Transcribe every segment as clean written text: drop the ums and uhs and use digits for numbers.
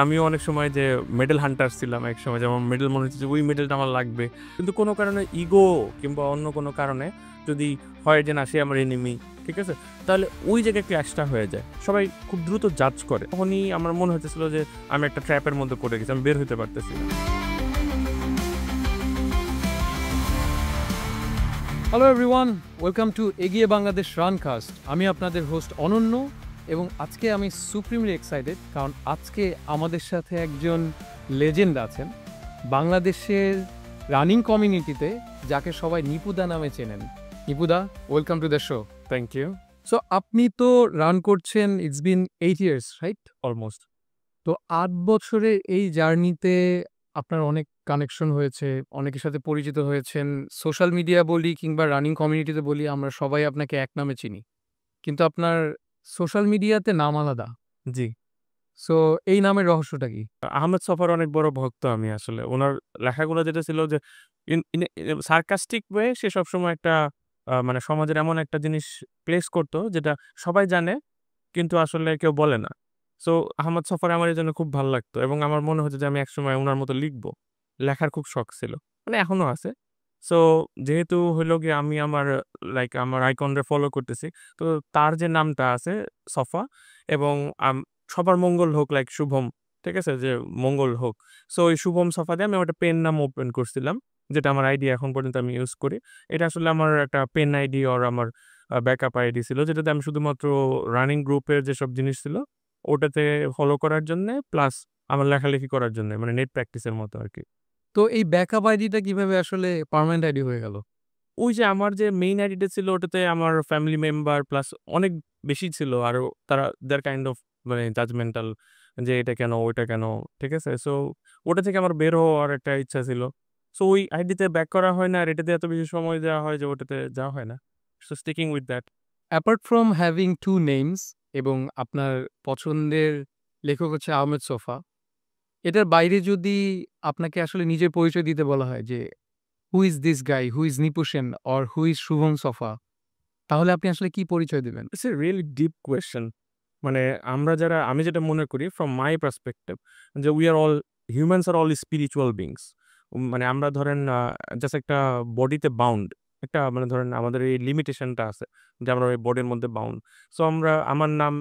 আমিও অনেক সময় যে মেডেল হান্টার ছিলাম একসময়, যেমন মেডেল মনে হচ্ছে যে ওই মেডেলটা আমার লাগবে। কিন্তু কোনো কারণে ইগো কিংবা অন্য কোনো কারণে যদি হয় যে না সে আমার এনিমি, ঠিক আছে? তাহলে ওই জায়গায় ক্ল্যাশটা হয়ে যায়। সবাই খুব দ্রুত জাজ করে। তখনই আমার মনে হইতেছিল যে আমি একটা ট্র্যাপের মধ্যে পড়ে গেছি। আমি বের হইতে পারতেছি না। হ্যালো এভরিওয়ান, ওয়েলকাম টু এগিয়ে বাংলাদেশ রানকাস্ট। আমি আপনাদের হোস্ট অনন্য এবং আজকে আমি সুপ্রিমলি এক্সাইটেড কারণ আজকে আমাদের সাথে একজন লেজেন্ড আছেন বাংলাদেশের রানিং কমিউনিটিতে, যাকে সবাই নিপুদা নামে চেনেন। নিপুদা, welcome to the show. Thank you. So আপনি তো রান করছেন, it's been 8 years, right? Almost. তো 8 বছরের এই জার্নিতে আপনার অনেক কানেকশন হয়েছে, অনেকের সাথে পরিচিত হয়েছেন। সোশ্যাল মিডিয়া বলি কিংবা রানিং কমিউনিটিতে বলি, আমরা সবাই আপনাকে এক নামে চিনি। কিন্তু আপনার সোশ্যাল মিডিয়াতে নাম আলাদা। জি। সো এই নামের রহস্যটা কি? আহমেদ ছফার অনেক বড় ভক্ত আমি আসলে। উনার লেখাগুলো যেটা ছিল যে ইন সার্কাস্টিক ওয়ে সে সবসময় একটা মানে সমাজের এমন একটা জিনিস প্লেস করত যেটা সবাই জানে কিন্তু আসলে কেউ বলে না। সো আহমদ ছফার আমার এজন্য খুব ভাল লাগতো এবং আমার মনে হতো যে আমি একসময় উনার মতো লিখব। লেখার খুব শখ ছিল। মানে এখনো আছে। সো যেহেতু হইলো গিয়ে আমি আমার আমার আইকনরে ফলো করতেছি। তো তার যে নামটা আছে ছফা এবং সবার মঙ্গল হোক শুভম, ঠিক আছে? যে মঙ্গল হোক। সো ওই শুভম ছফা দিয়ে আমি একটা পেন নাম ওপেন করছিলাম। যেটা আমার আইডি এখন পর্যন্ত আমি ইউজ করি। এটা আসলে আমার একটা পেন আইডি অর আমার ব্যাকআপ আইডি ছিল। যেটাতে আমি শুধুমাত্র রানিং গ্রুপের যেসব জিনিস ছিল ওটাতে ফলো করার জন্যে প্লাস আমার লেখালেখি করার জন্যে মানে নেট প্র্যাকটিসের মতো আরকি। তো এই ব্যাকআপ আইডিটা কিভাবে আসলে পার্মানেন্ট আইডি হয়ে গেল? ওই যে আমার যে মেইন আইডিটা ছিল ওটাতে আমার ফ্যামিলি মেম্বার প্লাস অনেক বেশি ছিল। আরো তারা দেয়ার কাইন্ড অফ মানে জাজমেন্টাল যে এটা কেন, ওইটা কেন, ঠিক আছে? সো ওটা থেকে আমার বের হওয়ার একটা ইচ্ছা ছিল। সো ওই আইডিতে ব্যাক করা হয় না আর এটাতে এত বেশি সময় দেওয়া হয় যে ওটাতে যাওয়া হয় না। So sticking with that. Apart from having two names এবং আপনার পছন্দের লেখক হচ্ছে আহমেদ সোফা, এটার বাইরে যদি আপনাকে আসলে নিজের পরিচয় দিতে বলা হয় যে who is this guy, who is Nipu Sen or who is Shubham Safa, তাহলে আপনি আসলে কি পরিচয় দিবেন? It's a really deep question. মানে আমি যেটা মনে করি ফ্রম মাই পার্সপেক্টিভ যে we are all humans are all spiritual beings. মানে আমরা ধরেন জাস্ট একটা বডিতে বাউন্ড। একটা মানে ধরেন আমাদের এই লিমিটেশনটা আছে যে আমরা ওই বডির মধ্যে বাউন্ড। সো আমার নাম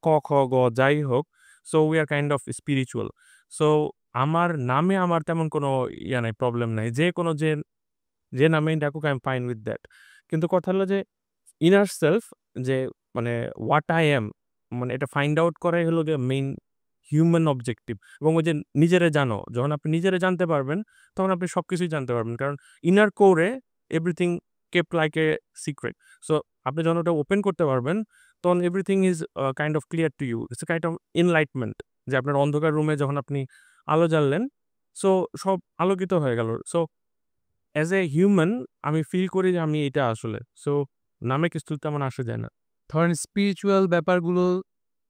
ক, খ, গ যাই হোক। So we are kind of spiritual. So আমার নামে আমার তেমন কোনো নাই, প্রবলেম নাই। যেকোনো যে নামেই ডাকুক I am fine with that. কিন্তু কথা হলো যে ইনার সেলফ যে মানে হোয়াট আই অ্যাম মানে এটা ফাইন্ড আউট করাই হলো গিয়ে মেইন হিউম্যান অবজেক্টিভ। এবং ওই যে নিজেরে জানো, যখন আপনি নিজেরে জানতে পারবেন তখন আপনি সবকিছুই জানতে পারবেন। কারণ inner core everything kept like a secret. So আপনি যখন ওটা ওপেন করতে পারবেন তখন everything is kind of clear to you. It's a kind of enlightenment যে আপনার অন্ধকার রুমে যখন আপনি আলো জ্বাললেন সো সব আলোকিত হয়ে গেল। সো অ্যাজ এ হিউম্যান আমি ফিল করি যে আমি এটা আসলে। সো নামে কিছু তেমন আসে যায় না। ধরেন স্পিরিচুয়াল ব্যাপারগুলো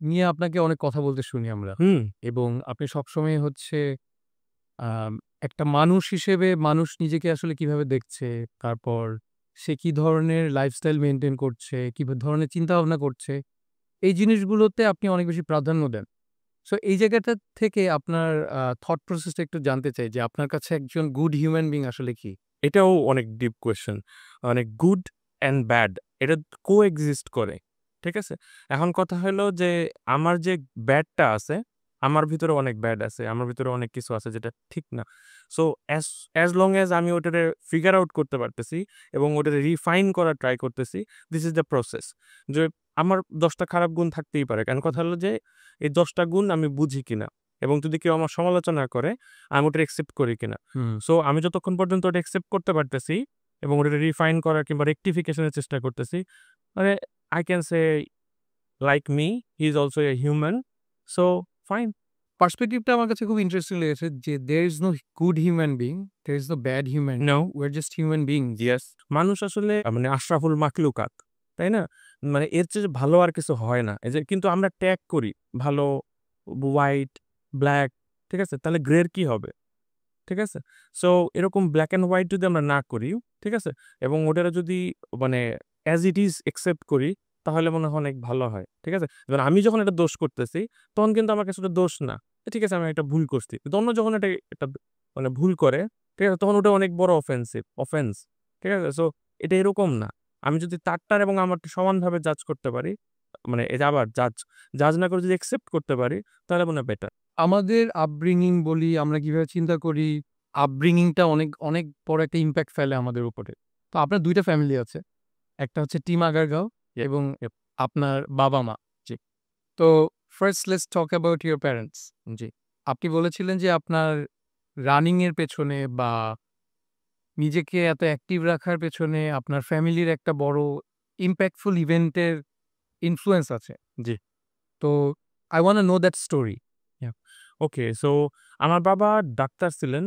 নিয়ে আপনাকে অনেক কথা বলতে শুনি আমরা, হুম, এবং আপনি সবসময় হচ্ছে আম একটা মানুষ হিসেবে মানুষ নিজেকে আসলে কিভাবে দেখছে, তারপর সে কি ধরনের লাইফস্টাইল মেইনটেইন করছে, কি ধরনের চিন্তাভাবনা করছে, এই জিনিসগুলোতে আপনি অনেক বেশি প্রাধান্য দেন। সো এই জায়গাটা থেকে আপনার থট প্রসেসটা একটু জানতে চাই যে আপনার কাছে একজন গুড হিউম্যান বিং আসলে কি? এটাও অনেক ডিপ কোয়েশ্চেন। মানে গুড অ্যান্ড ব্যাড এটা কোএক্সিস্ট করে। ঠিক আছে? এখন কথা হলো যে আমার যে ব্যাডটা আছে, আমার ভিতরে অনেক ব্যাড আছে। আমার ভিতরে অনেক কিছু আছে যেটা ঠিক না। So as as long as আমি ওটারে ফিগার আউট করতে পারতেছি এবং ওটারে রিফাইন করার ট্রাই করতেছি, দিস ইজ দ্য প্রসেস। যে আমার ১০ টা খারাপ গুণ থাকতেই পারে। কারণ কথা হলো যে এই ১০ টা গুণ আমি বুঝি কিনা এবং যদি কেউ আমার সমালোচনা করে আমি ওটা অ্যাকসেপ্ট করি কিনা। হুম। সো আমি যতক্ষণ পর্যন্ত ওটা অ্যাকসেপ্ট করতে পারতেছি এবং ওটাকে রিফাইন করার কিংবা রেকটিফিকেশন এর চেষ্টা করতেছি, মানে I can say like me, he is also a human. So fine. পার্সপেক্টিভটা আমার কাছে খুব ইন্টারেস্টিং লেগেছে যে there is no good human being, there is no bad human no, being, we're just human beings. Yes. মানুষ আসলে মানে আশরাফুল মাখলুকাত। তাই না? মানে এর চেয়ে ভালো আর কিছু হয় না। এই যে কিন্তু আমরা ট্যাগ করি ভালো, হোয়াইট, ব্লাক, ঠিক আছে? তাহলে গ্রে এর কি হবে? ঠিক আছে? সো এরকম ব্লাক অ্যান্ড হোয়াইট যদি আমরা না করি, ঠিক আছে? এবং ওটারে যদি মানে অ্যাজ ইট ইজ অ্যাকসেপ্ট করি, তাহলে মনে হয় অনেক ভালো হয়। ঠিক আছে? এবার আমি যখন এটা দোষ করতেছি, তখন কিন্তু আমার কাছে ওটা দোষ না। ঠিক আছে আমি একটা ভুল করছি। কিন্তু অন্য যখন একটা মানে ভুল করে, ঠিক আছে? তখন ওটা অনেক বড় অফেন্স। ঠিক আছে? সো এটা এরকম না। আমি যদি তারটার এবং আমারটা সমানভাবে জাজ করতে পারি, মানে এই যে আবার জাজ না করে যদি অ্যাকসেপ্ট করতে পারি, তাহলে মনে হয় বেটার। আমাদের আপব্রিঙিং বলি, আমরা কিভাবে চিন্তা করি, আপব্রিঙিংটা অনেক, অনেক বড় একটা ইমপ্যাক্ট ফেলে আমাদের উপরে। তো আপনার ২ টা ফ্যামিলি আছে। একটা হচ্ছে টিম আগারগাঁও ইয়েপ, এবং ইয়েপ। আপনার বাবা-মা। জি, তো first let's talk about your parents. জি। আপনি বলেছিলেন যে আপনার রানিং এর পেছনে বা নিজেকে এত অ্যাক্টিভ রাখার পেছনে আপনার ফ্যামিলির একটা বড় ইমপ্যাক্টফুল ইভেন্টের ইনফ্লুয়েন্স আছে। জি। তো I wanna know that story. Yeah okay. So আমার বাবা ডাক্তার ছিলেন।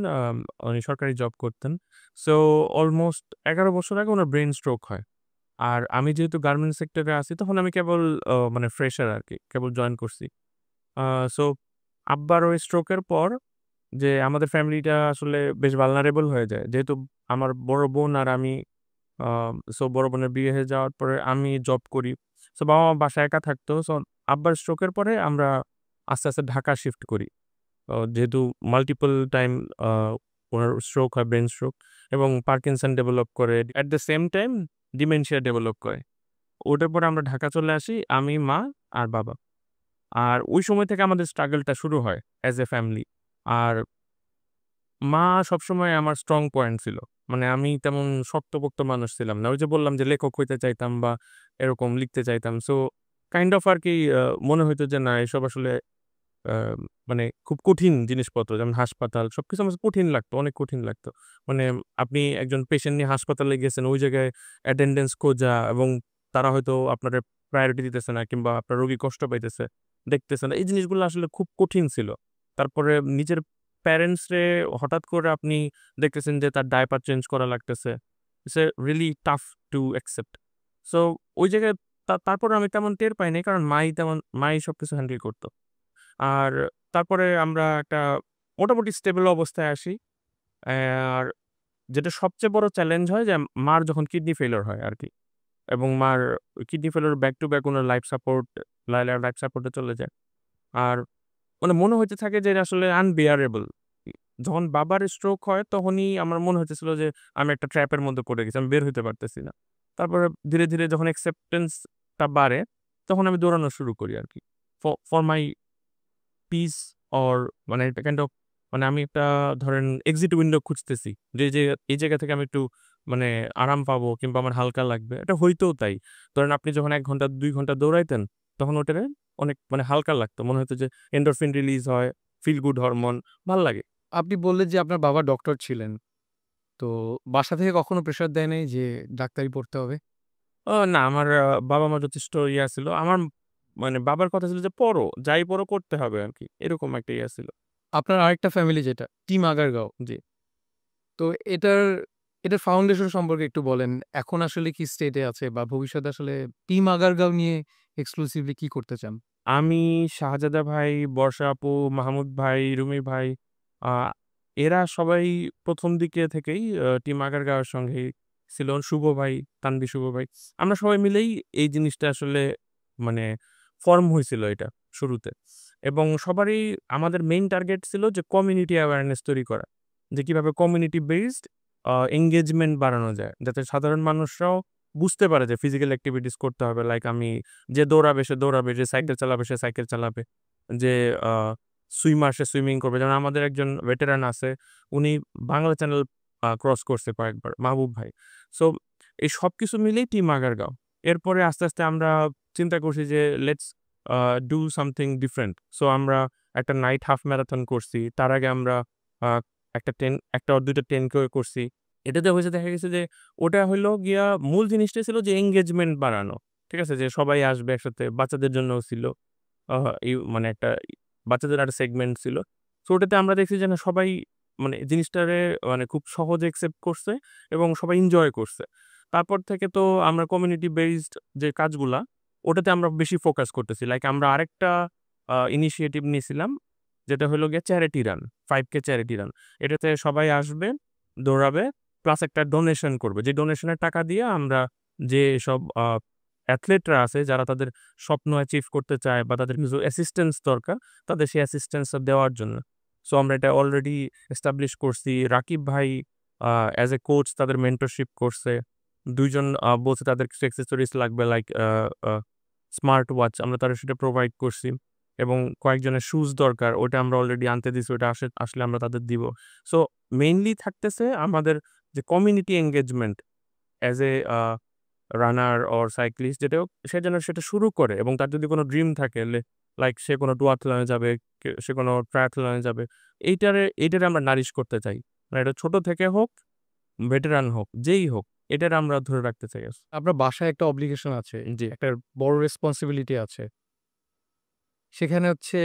উনি সরকারি জব করতেন। সো অলমোস্ট ১১ বছর আগে উনার ব্রেইন স্ট্রোক হয়। আর আমি যেহেতু গার্মেন্টস সেক্টরে আছি তখন আমি কেবল মানে ফ্রেশার আরকি। কেবল জয়েন করছি। আ সো আব্বার ওই স্ট্রোকের পর যে আমাদের ফ্যামিলিটা আসলে বেশ ভালনারেবল হয়ে যায়। যেহেতু আমার বড় বোন আর আমি আ সো বড় বোনের বিয়ে হয়ে যাওয়ার পরে আমি জব করি। সো বাবা-মা বাসায় একা থাকতো। সো আব্বার স্ট্রোকের পরে আমরা আস্তে ঢাকা শিফট করি। যেহেতু মাল্টিপল টাইম আ উনার স্ট্রোক হয়, ব্রেইন স্ট্রোক এবং পার্কিনসন ডেভেলপ করে। At the same time dementia develop করে। ওটার পরে আমরা ঢাকা চলে আসি আমি, মা আর বাবা। আর ওই সময় থেকে আমাদের স্ট্রাগল টা শুরু হয় অ্যাজ এ ফ্যামিলি। আর মা সবসময় আমার স্ট্রং পয়েন্ট ছিল। মানে আমি তেমন শক্তপোক্ত মানুষ ছিলাম না। ওই যে বললাম যে লেখক হইতে চাইতাম বা এরকম লিখতে চাইতাম। সো কাইন্ড অফ আরকি মনে হইতো যে না এসব আসলে আ মানে খুব কঠিন জিনিসপত্র যেমন হাসপাতাল সবকিছু আমার কাছে কঠিন লাগতো, অনেক কঠিন লাগতো। মানে আপনি একজন পেশেন্ট নিয়ে হাসপাতালে গেছেন, ওই জায়গায় অ্যাটেন্ডেন্স খোঁজা এবং তারা হয়তো আপনারে প্রায়োরিটি দিতেছে না কিংবা আপনার রোগী কষ্ট পাইতেছে, দেখতেছে না। এই জিনিসগুলো আসলে খুব কঠিন ছিল। তারপরে নিজের প্যারেন্টস রে হঠাৎ করে আপনি দেখতেছেন যে তার ডায়াপার চেঞ্জ করা লাগতেছে। It's a really tough to accept. So ওই জায়গায় তারপরে আমি তেমন টের পাই নাই। কারণ মাই সবকিছু হ্যান্ডেল করত। আর তারপরে আমরা একটা মোটামুটি স্টেবল অবস্থায় আসি। আর যেটা সবচেয়ে বড় চ্যালেঞ্জ হয় যে মার যখন কিডনি ফেইলিউর হয় আরকি। এবং মার kidney failure back to back উনার লাইফ সাপোর্ট এ চলে যায়। আর মানে মনে হইতে থাকে যে এটা আসলে আনবিয়ারেবল। যখন বাবার স্ট্রোক হয় তখনই আমার মনে হইতেছিল যে আমি একটা ট্র্যাপ এর মধ্যে পড়ে গেছি। আমি বের হইতে পারতেছি না। তারপরে ধীরে যখন অ্যাকসেপ্টেন্স টা বাড়ে তখন আমি দৌড়ানো শুরু করি আরকি। ফর মাই পিস অর মানে এটা কাইন্ড অফ মানে আমি একটা ধরেন এক্সিট উইন্ডো খুঁজতেছি। যে এই জায়গা থেকে আমি একটু মানে আরাম পাবো কিংবা আমার হালকা লাগবে। এটা হইতেও তাই। ধরেন আপনি যখন ১ ঘন্টা ২ ঘন্টা দৌড়াইতেন তখন ওটারে অনেক মানে হালকা লাগতো। মনে হতো যে এন্ডোরফিন রিলিজ হয়, ফিল গুড হরমোন ভাল লাগে। আপনি বললেন যে আপনার বাবা ডক্টর ছিলেন। তো বাসা থেকে কখনো প্রেশার দেয় নাই যে ডাক্তারি পড়তে হবে? না আমার বাবা-মা যথেষ্ট ছিল। আমার মানে বাবার কথা ছিল যে, "পড়ো, যাই পড়ো করতে হবে আরকি।" এরকম একটা ছিল। আপনার আরেকটা ফ্যামিলি যেটা টিম আগারগাঁও। জি। তো এটার এটার ফাউন্ডেশন সম্পর্কে একটু বলেন। এখন আসলে কি স্টেটে আছে বা ভবিষ্যতে আসলে টিম আগারগাঁও নিয়ে এক্সক্লুসিভলি কি করতে চান? আমি, শাহজাদা ভাই, বর্ষা আপু, মাহমুদ ভাই, রুমি ভাই আ এরা সবাই ১ম দিকে থেকেই টিম আগারগাঁওয়ের সঙ্গেই ছিল। শুভ ভাই, তানভীর শুভ ভাই। আমরা সবাই মিলেই এই জিনিসটা আসলে মানে ফর্ম হইছিল এটা শুরুতে। এবং সবারই আমাদের মেইন টার্গেট ছিল যে কমিউনিটি অ্যাওয়ারনেস তৈরি করা। যে কিভাবে কমিউনিটি বেসড এনগেজমেন্ট বাড়ানো যায়। যাতে সাধারণ মানুষরাও বুঝতে পারে যে ফিজিক্যাল এক্টিভিটিস করতে হবে। লাইক আমি যে দৌড়াবে সে দৌড়াবে, যে সাইকেল চালাবে সে সাইকেল চালাবে। যে আ সুইমার সে সুইমিং করবে। যেমন আমাদের একজন ভেটেরান আছে, উনি বাংলা চ্যানেল ক্রস করছে কয়েকবার, মাহবুব ভাই। সো এই সবকিছু মিলেই টিম আগারগাঁও। এরপরে আস্তে আমরা চিন্তা করছি যে let's a do something different. So আমরা একটা নাইট হাফ ম্যারাথন করছি। তার আগে আমরা আ একটা ১ টা or ২ টা 10K করছি। এটাতে হয়েছে দেখা গেছে যে ওটা হইলো গিয়া মূল জিনিসটা ছিল যে এনগেজমেন্ট বাড়ানো। ঠিক আছে? যে সবাই আসবে একসাথে। বাচ্চাদের জন্যও ছিল। আ মানে একটা বাচ্চাদের একটা সেগমেন্ট ছিল। সো ওটাতে আমরা দেখছি যে না সবাই মানে জিনিসটারে মানে খুব সহজে অ্যাকসেপ্ট করছে এবং সবাই এনজয় করছে। তারপর থেকে তো আমরা কমিউনিটি বেসড যে কাজগুলা, ওটাতে আমরা বেশি ফোকাস করতেছি। লাইক আমরা আরেকটা ইনিশিয়েটিভ নিয়েছিলাম। যেটা হইলো গিয়ে charity run, 5K charity run. এটাতে সবাই আসবে, দৌড়াবে, প্লাস একটা ডোনেশন করবে। যে ডোনেশনের টাকা দিয়ে আমরা যেসব অ্যাথলেটরা আছে যারা তাদের স্বপ্ন অ্যাচিভ করতে চায় বা তাদের কিছু অ্যাসিস্ট্যান্স দরকার, তাদের সেই অ্যাসিস্ট্যান্সটা দেওয়ার জন্য। সো আমরা এটা অলরেডি এস্টাবলিশ করছি। রাকিব ভাই অ্যাজ এ কোচ তাদের মেন্টরশিপ করছে। ২ জন বলছে তাদের কিছু অ্যাক্সেসরিজ লাগবে লাইক স্মার্ট ওয়াচ, আমরা তাদের সেটা প্রোভাইড করছি এবং কয়েকজনের শুজ দরকার, ওটা আমরা অলরেডি আনতে দিছি, ওটা আসলে আমরা তাদের দিব। সো মেইনলি থাকতেছে আমাদের যে community engagement as a runner or cyclist যেটা হোক, সে যেন সেটা শুরু করে এবং তার যদি কোনো ড্রিম থাকে লাইক সে কোনো ডুয়াথলনে যাবে, সে কোনো ট্রায়াথলনে যাবে, এইটারে আমরা নারিশ করতে চাই। মানে এটা ছোট থেকে হোক, ভেটেরান হোক, যেই হোক, এটারে আমরা ধরে রাখতে চাই। আপনার বাসায় একটা অব্লিগেশন আছে, জি। একটা বড় রেসপন্সিবিলিটি আছে। সেখানে হচ্ছে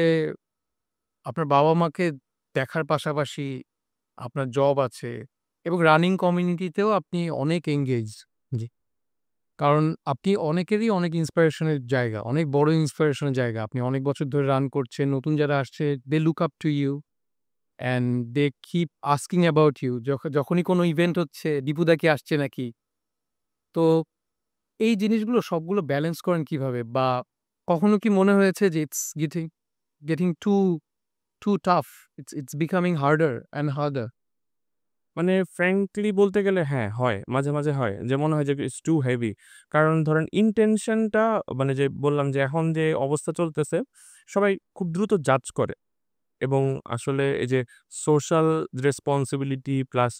আপনার বাবা-মাকে দেখার পাশাপাশি আপনার জব আছে এবং রানিং কমিউনিটিতেও আপনি অনেক এনগেজ। জি। কারণ আপনি অনেকেরই অনেক ইন্সপিরেশনের জায়গা, অনেক বড় ইন্সপিরেশনের জায়গা। আপনি অনেক বছর ধরে রান করছেন। নতুন যারা আসছে they look up to you and they keep asking about you. যখনই কোনো ইভেন্ট হচ্ছে, "দীপুদা কি আসছে নাকি?" তো এই জিনিসগুলো সবগুলো ব্যালেন্স করেন কিভাবে? বা কখনো কি মনে হয়েছে যে it's getting too tough, it's becoming harder and harder? মানে ফ্র্যাঙ্কলি বলতে গেলে হ্যাঁ, হয়। মাঝে, মাঝে হয়। যে মনে হয় যে ইটস টু হেভি। কারণ ধরেন ইনটেনশনটা মানে যে বললাম যে এখন যে অবস্থা চলতেছে, সবাই খুব দ্রুত জাজ করে এবং আসলে এই যে সোশ্যাল রেসপনসিবিলিটি প্লাস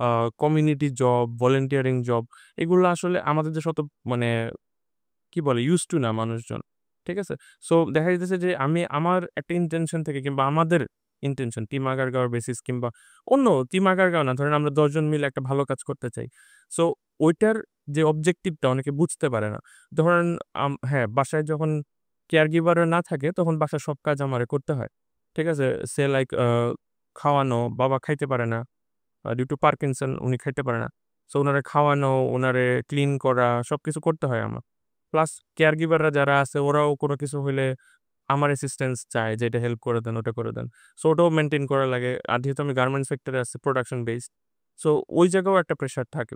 আ কমিউনিটি জব, ভলান্টিয়ারিং জব, এগুলো আসলে আমাদের দেশে অত মানে কি বলে used to না মানুষজন। ঠিক আছে? সো দেখা যাইতেছে যে আমি আমার একটা ইনটেনশন থেকে কিংবা আমাদের ইনটেনশন টিম আগারগাঁওর বেসিস কিংবা অন্য টিম আগারগাঁও না, ধরেন আমরা ১০ জন মিলে একটা ভালো কাজ করতে চাই। সো ওইটার যে অবজেক্টিভটা অনেকে বুঝতে পারে না। ধরেন হ্যাঁ, বাসায় যখন কেয়ার গিভাররা না থাকে তখন বাসার সব কাজ আমারে করতে হয়। ঠিক আছে? সে লাইক খাওয়ানো, বাবা খাইতে পারে না। ডিউ টু পার্কিনসন উনি খাইতে পারে না। সো উনারে খাওয়ানো, উনারে ক্লিন করা সবকিছু করতে হয় আমার। প্লাস কেয়ার গিভাররা যারা আছে ওরাও কোনো কিছু হইলে আমার অ্যাসিস্ট্যান্স চায় যে এটা হেল্প করে দেন, ওটা করে দেন। সো ওটাও মেইনটেইন করা লাগে। আর যেহেতু আমি গার্মেন্টস সেক্টরে আছি প্রোডাকশন বেসড। সো ওই জায়গায়ও একটা প্রেশার থাকে।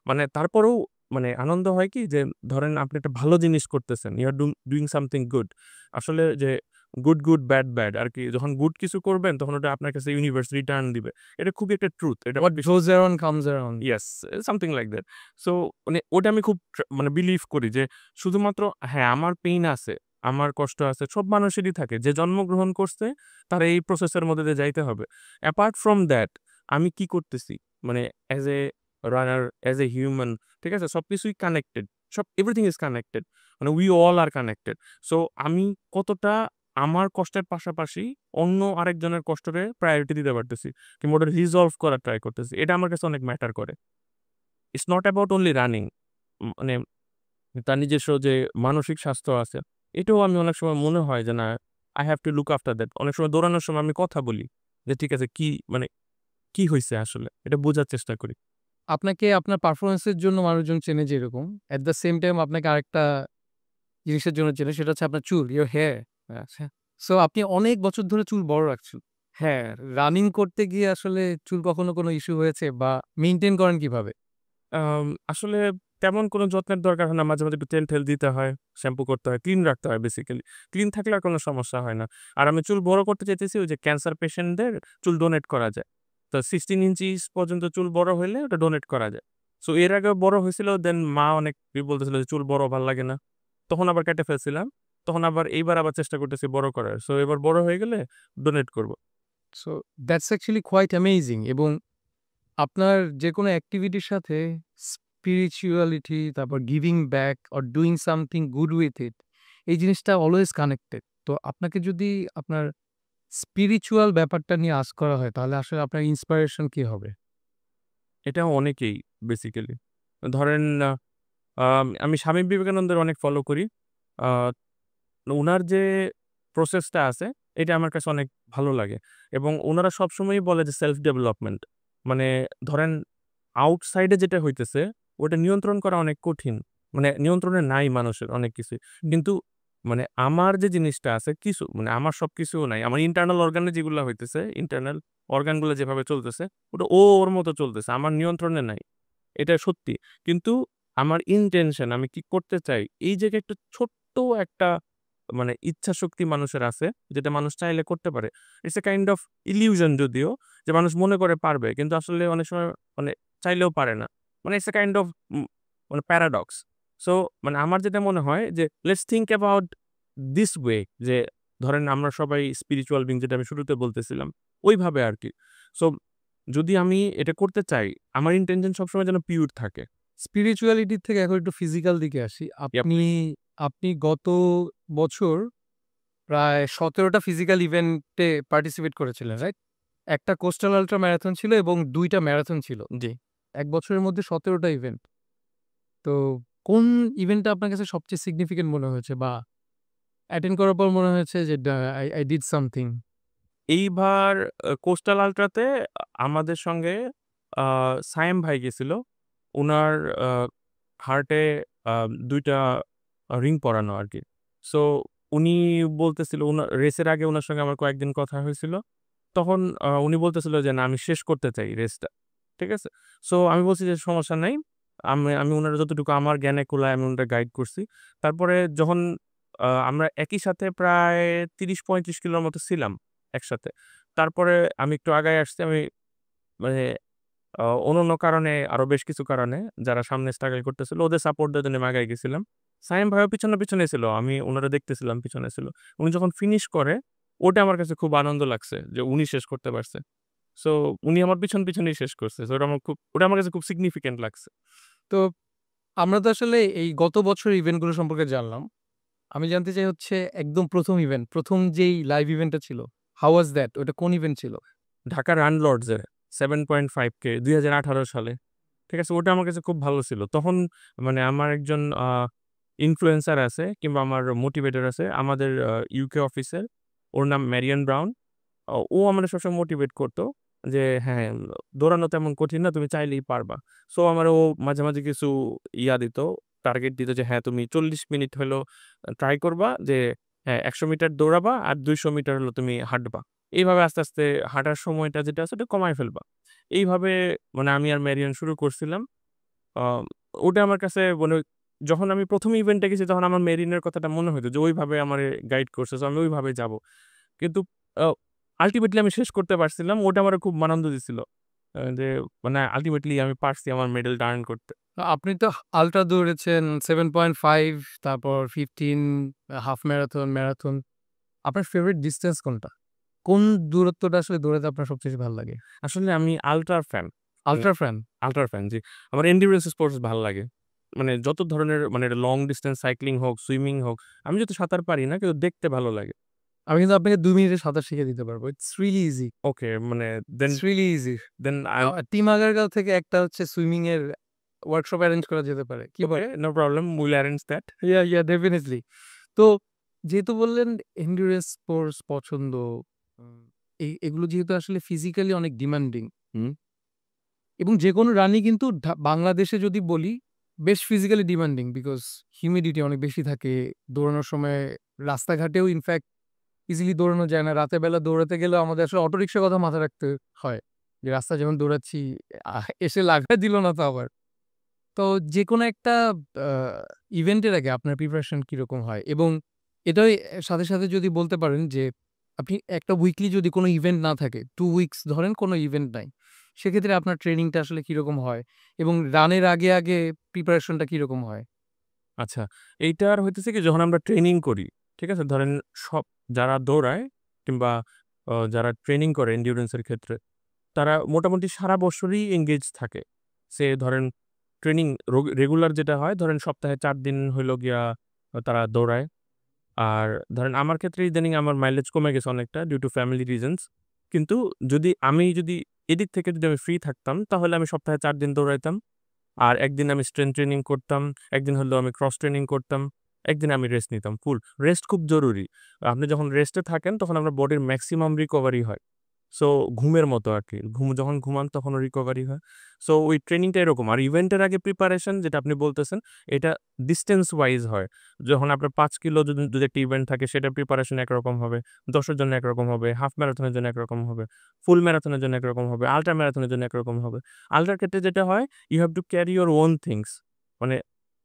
মানে তারপরেও মানে আনন্দ হয় কি যে ধরেন আপনি একটা ভালো জিনিস করতেছেন। You are doing something good. আসলে যে গুড, ব্যাড আরকি যখন গুড কিছু করবেন তখন ওটা আপনার কাছে ইউনিভার্স রিটার্ন দিবে। এটা খুবই একটা ট্রুথ। এটা what goes around comes around. Yes, something like that. So মানে ওটা আমি খুব মানে বিলিভ করি যে শুধুমাত্র হ্যাঁ, আমার পেইন আছে, আমার কষ্ট আছে। সব মানুষেরই থাকে। যে জন্মগ্রহণ করছে তার এই প্রসেসের মধ্যে দিয়ে যাইতে হবে। অ্যাপার্ট ফ্রম দ্যাট আমি কি করতেছি? মানে as a runner, as a human, ঠিক আছে? সবকিছুই কানেক্টেড। Everything is connected. মানে we all are connected. So আমি কতটা আমার কষ্টের পাশাপাশি অন্য আরেকজনের কষ্টকে প্রায়োরিটি দিতে পারতেছি। কিংবা ওটা রিজলভ করার ট্রাই করতেছি। এটা আমার কাছে অনেক ম্যাটার করে। It's not about only running. মানে তার নিজস্ব যে মানসিক স্বাস্থ্য আছে, এটাও আমি অনেক সময় মনে হয় যে না, I have to look after that. অনেক সময় দৌড়ানোর সময় আমি কথা বলি যে ঠিক আছে কি মানে কি হইছে আসলে? এটা বোঝার চেষ্টা করি। আপনাকে আপনার পারফরম্যান্স এর জন্য মানুষজন চেনে যেরকম, এট দ্য সেম টাইম আপনাকে আরেকটা জিনিসের জন্য চেনে, সেটা হচ্ছে আপনার চুল, ইওর হেয়ার। আচ্ছা। সো আপনি অনেক বছর ধরে চুল বড় রাখছেন। হ্যাঁ, রানিং করতে গিয়ে আসলে চুল কখনো কোনো ইস্যু হয়েছে বা মেইনটেইন করেন কিভাবে? আসলে তেমন কোনো যত্নের দরকার হয় না। মাঝে, মাঝে একটু তেল-টেল দিতে হয়, শ্যাম্পু করতে হয়, ক্লিন রাখতে হয় বেসিক্যালি। ক্লিন থাকলে আর কোনো সমস্যা হয় না। আর আমি চুল বড় করতে চাইতেছি ওই যে ক্যান্সার পেশেন্টদের চুল ডোনেট করা যায়। তো 16 ইঞ্চিস পর্যন্ত চুল বড় হইলে ওটা ডোনেট করা যায়। সো এর আগেও বড় হইছিল, দেন মা অনেক বলতেছিল যে চুল বড় ভাল লাগে না। তখন আবার কেটে ফেলছিলাম। তখন আবার এইবার আবার চেষ্টা করতেছি বড় করার। সো এবার বড় হয়ে গেলে ডোনেট করব। So that's actually quite amazing এবং আপনার যেকোনো অ্যাক্টিভিটির সাথে স্পিরিচুয়ালিটি, তারপর giving back or doing something good with it, এই জিনিসটা অলওয়েজ কানেক্টেড। তো আপনাকে যদি আপনার স্পিরিচুয়াল ব্যাপারটা নিয়ে আস্ক করা হয়, তাহলে আসলে আপনার ইন্সপিরেশন কি হবে? এটা অনেকেই বেসিক্যালি। ধরেন আমি স্বামী বিবেকানন্দের অনেক ফলো করি। আ উনার যে প্রসেসটা আছে, এটা আমার কাছে অনেক ভালো লাগে এবং উনারা সবসময়ই বলে যে সেলফ ডেভেলপমেন্ট। মানে ধরেন আউটসাইডে যেটা হইতেছে, ওটা নিয়ন্ত্রণ করা অনেক কঠিন। মানে নিয়ন্ত্রণে নাই মানুষের অনেক কিছুই। কিন্তু মানে আমার যে জিনিসটা আছে কিছু মানে আমার সবকিছুও নাই। আমার ইন্টারনাল অর্গানে যেগুলা হইতেছে, ইন্টারনাল অর্গানগুলা যেভাবে চলতেছে, ওটা ওর মতো চলতেছে। আমার নিয়ন্ত্রণে নাই। এটা সত্যি। কিন্তু আমার ইনটেনশন আমি কি করতে চাই, এই জায়গায় একটা ছোট্ট একটা মানে ইচ্ছাশক্তি মানুষের আছে, যেটা মানুষ চাইলে করতে পারে। It's a kind of illusion যদিও, যে মানুষ মনে করে পারবে কিন্তু আসলে অনেক সময় মানে চাইলেও পারে না। মানে ইটস এ কাইন্ড অফ মানে প্যারাডক্স। সো মানে আমার যেটা মনে হয় যে let's think about this way, যে ধরেন আমরা সবাই স্পিরিচুয়াল বিং, যেটা আমি শুরুতে বলতেছিলাম ওইভাবে আরকি। সো যদি আমি এটা করতে চাই, আমার ইনটেনশন সবসময় যেন পিওর থাকে। স্পিরিচুয়ালিটির থেকে এখন একটু ফিজিক্যাল দিকে আসি। ইয়াপ। আপনি গত বছর প্রায় ১৭ টা ফিজিক্যাল ইভেন্টে পার্টিসিপেট করেছিলেন, রাইট? একটা কোস্টাল আল্ট্রা ম্যারাথন ছিল এবং ২ টা ম্যারাথন ছিল। জি। ১ বছরের মধ্যে ১৭ টা ইভেন্ট। তো কোন ইভেন্টটা আপনার কাছে সবচেয়ে সিগনিফিক্যান্ট মনে হয়েছে বা অ্যাটেন্ড করার পর মনে হয়েছে যে আই ডিড সামথিং? এইবার কোস্টাল আল্ট্রাতে আমাদের সঙ্গে আ সায়েম ভাই গেছিল। উনার আ হার্টে ২ টা রিং পরানো আরকি। সো উনি বলতেছিল, রেসের আগে উনার সঙ্গে আমার কয়েকদিন কথা হয়েছিল। তখন উনি বলতেছিল যে, "না, আমি শেষ করতে চাই রেসটা।" ঠিক আছে? সো আমি বলছি যে, "সমস্যা নাই।" আমি উনারে যতটুকু আমার জ্ঞানে কুলায় আমি উনারে গাইড করছি। তারপরে যখন আমরা একই সাথে প্রায় ৩০-৩৫ কিলোর মতো ছিলাম একসাথে। তারপরে আমি একটু আগায় আসছি। আমি মানে অন্যান্য কারণে, আরো বেশ কিছু কারণে, যারা সামনে স্ট্রাগল করতেছিল ওদের সাপোর্ট দেওয়ার জন্য আমি আগায় গেছিলাম। সায়েম ভাইও পিছনে ছিল। আমি উনারে দেখতেছিলাম পিছনে ছিল। উনি যখন ফিনিশ করে, ওটা আমার কাছে খুব আনন্দ লাগছে যে উনি শেষ করতে পারছে। সো উনি আমার পিছনেই শেষ করছে। সো ওটা আমার কাছে খুব সিগনিফিক্যান্ট লাগছে। তো আমরা তো আসলে এই গত বছরের ইভেন্টগুলো সম্পর্কে জানলাম। আমি জানতে চাই হচ্ছে একদম ১ম ইভেন্ট, ১ম যেই লাইভ ইভেন্টটা ছিল, হাউ ওয়াজ দ্যাট? ওটা কোন ইভেন্ট ছিল? ঢাকা রান লর্ডস এর 7.5K ২০১৮ সালে। ঠিক আছে? ওটা আমার কাছে খুব ভালো ছিল। তখন মানে আমার একজন ইনফ্লুয়েন্সার আছে কিংবা আমার মোটিভেটর আছে আমাদের ইউকে অফিসের। ওর নাম ম্যারিয়ান ব্রাউন। ও আমারে সবসময় মোটিভেট করতো যে, "হ্যাঁ, দৌড়ানো তেমন কঠিন না, তুমি চাইলেই পারবা।" সো আমারে ও মাঝে কিছু দিত, টার্গেট দিত যে, "হ্যাঁ, তুমি ৪০ মিনিট হইলো ট্রাই করবা যে, হ্যাঁ, ১০০ মিটার দৌড়াবা আর ২০০ মিটার হলো তুমি হাঁটবা। এইভাবে আস্তে হাঁটার সময়টা যেটা আছে ওটা কমায় ফেলবা।" এইভাবে মানে আমি আর মেরিয়ান শুরু করছিলাম। আ ওটা আমার কাছে মানে যখন আমি ১ম ইভেন্টে গেছি তখন আমার মেরিনের কথাটা মনে হইতো যে ওইভাবে আমারে গাইড করছে। সো আমি ওইভাবে যাবো। কিন্তু আ আল্টিমেটলি আমি শেষ করতে পারছিলাম। ওটা আমারে খুব আনন্দ দিছিল। যে মানে আল্টিমেটলি আমি পারছি আমার মেডেলটা আর্ন করতে। আপনি তো আল্ট্রা দৌড়েছেন ৭.৫, তারপর ১৫, হাফ ম্যারাথন, ম্যারাথন। আপনার ফেভারিট ডিসট্যান্স কোনটা? কোন দূরত্বটা আসলে দৌড়াতে আপনার সবচেয়ে বেশি ভাল লাগে? আসলে আমি আল্ট্রার ফ্যান। মানে আল্ট্রা ফ্যান? আল্ট্রার ফ্যান, জি। আমার এন্ডিউরেন্স স্পোর্টস ভাল লাগে। মানে যত ধরনের মানে লং ডিসট্যান্স সাইক্লিং হোক, সুইমিং হোক। আমি যেহেতু সাঁতার পারি না কিন্তু দেখতে ভালো লাগে। আমি কিন্তু আপনাকে ২ মিনিটে সাঁতার শিখিয়ে দিতে পারবো। It's really easy. ওকে, মানে then it's really easy. Then I team Agargaon থেকে একটা হচ্ছে সুইমিং এর ওয়ার্কশপ এরেঞ্জ করা যেতে পারে। কি ওকে, বলেন? No problem, will arrange that. Definitely. তো যেহেতু বললেন এন্ডুরেন্স স্পোর্টস পছন্দ, উম এগুলো যেহেতু আসলে ফিজিক্যালি অনেক ডিমান্ডিং, হুম। এবং যেকোনো রানই কিন্তু বাংলাদেশে যদি বলি বেশ ফিজিক্যালি ডিমান্ডিং বিকজ হিউমিডিটি অনেক বেশি থাকে। দৌড়ানোর সময় রাস্তাঘাটেও ইনফ্যাক্ট ইজিলি দৌড়ানো যায় না। রাতের বেলা দৌড়াতে গেলেও আমাদের আসলে অটোরিক্সার কথা মাথায় রাখতে হয়। যে রাস্তায় যেমন দৌড়াচ্ছি এসে লাগায় দিল না তো আবার। তো যেকোনো একটা আ ইভেন্টের আগে আপনার প্রিপারেশন কিরকম হয়? এবং এটাই সাথে যদি বলতে পারেন যে আপনি একটা উইকলি যদি কোনো ইভেন্ট না থাকে, ২ উইকস ধরেন কোনো ইভেন্ট নাই। সেক্ষেত্রে আপনার ট্রেনিংটা আসলে কিরকম হয়? এবং রানের আগে প্রিপারেশনটা কিরকম হয়? আচ্ছা, এইটার হইতেছে কি, যখন আমরা ট্রেনিং করি, ঠিক আছে? ধরেন সব যারা দৌড়ায় কিংবা যারা ট্রেনিং করে এন্ডিউরেন্স এর ক্ষেত্রে, তারা মোটামুটি সারা বছরই এনগেজ থাকে। সে ধরেন ট্রেনিং রেগুলার যেটা হয়, ধরেন সপ্তাহে ৪ দিন হইলো গিয়া তারা দৌড়ায়। আর ধরেন আমার ক্ষেত্রে ইদানিং আমার মাইলেজ কমে গেছে অনেকটা ডিউ টু ফ্যামিলি রিজনস। কিন্তু যদি এদিক থেকে যদি আমি ফ্রি থাকতাম তাহলে আমি সপ্তাহে ৪ দিন দৌড়াইতাম। আর একদিন আমি স্ট্রেংথ ট্রেনিং করতাম, একদিন হলো আমি ক্রস ট্রেনিং করতাম, একদিন আমি রেস্ট নিতাম ফুল। রেস্ট খুব জরুরি। আপনি যখন রেস্টে থাকেন তখন আপনার বডির মেক্সিমাম রিকভারি হয়। সো ঘুমের মতো আরকি। যখন ঘুমান তখনও রিকভারি হয়। সো ওই ট্রেনিংটা এরকম। আর ইভেন্টের আগে প্রিপারেশন যেটা আপনি বলতেছেন, এটা ডিসট্যান্স ওয়াইজ হয়। যখন আপনার ৫ কিলো যদি একটা ইভেন্ট থাকে সেটার প্রিপারেশন একরকম হবে, ১০ এর জন্য একরকম হবে, হাফ ম্যারাথনের জন্য একরকম হবে, ফুল ম্যারাথনের জন্য একরকম হবে, আল্ট্রা ম্যারাথনের জন্য একরকম হবে। আল্ট্রার ক্ষেত্রে যেটা হয়, you have to carry your own things. মানে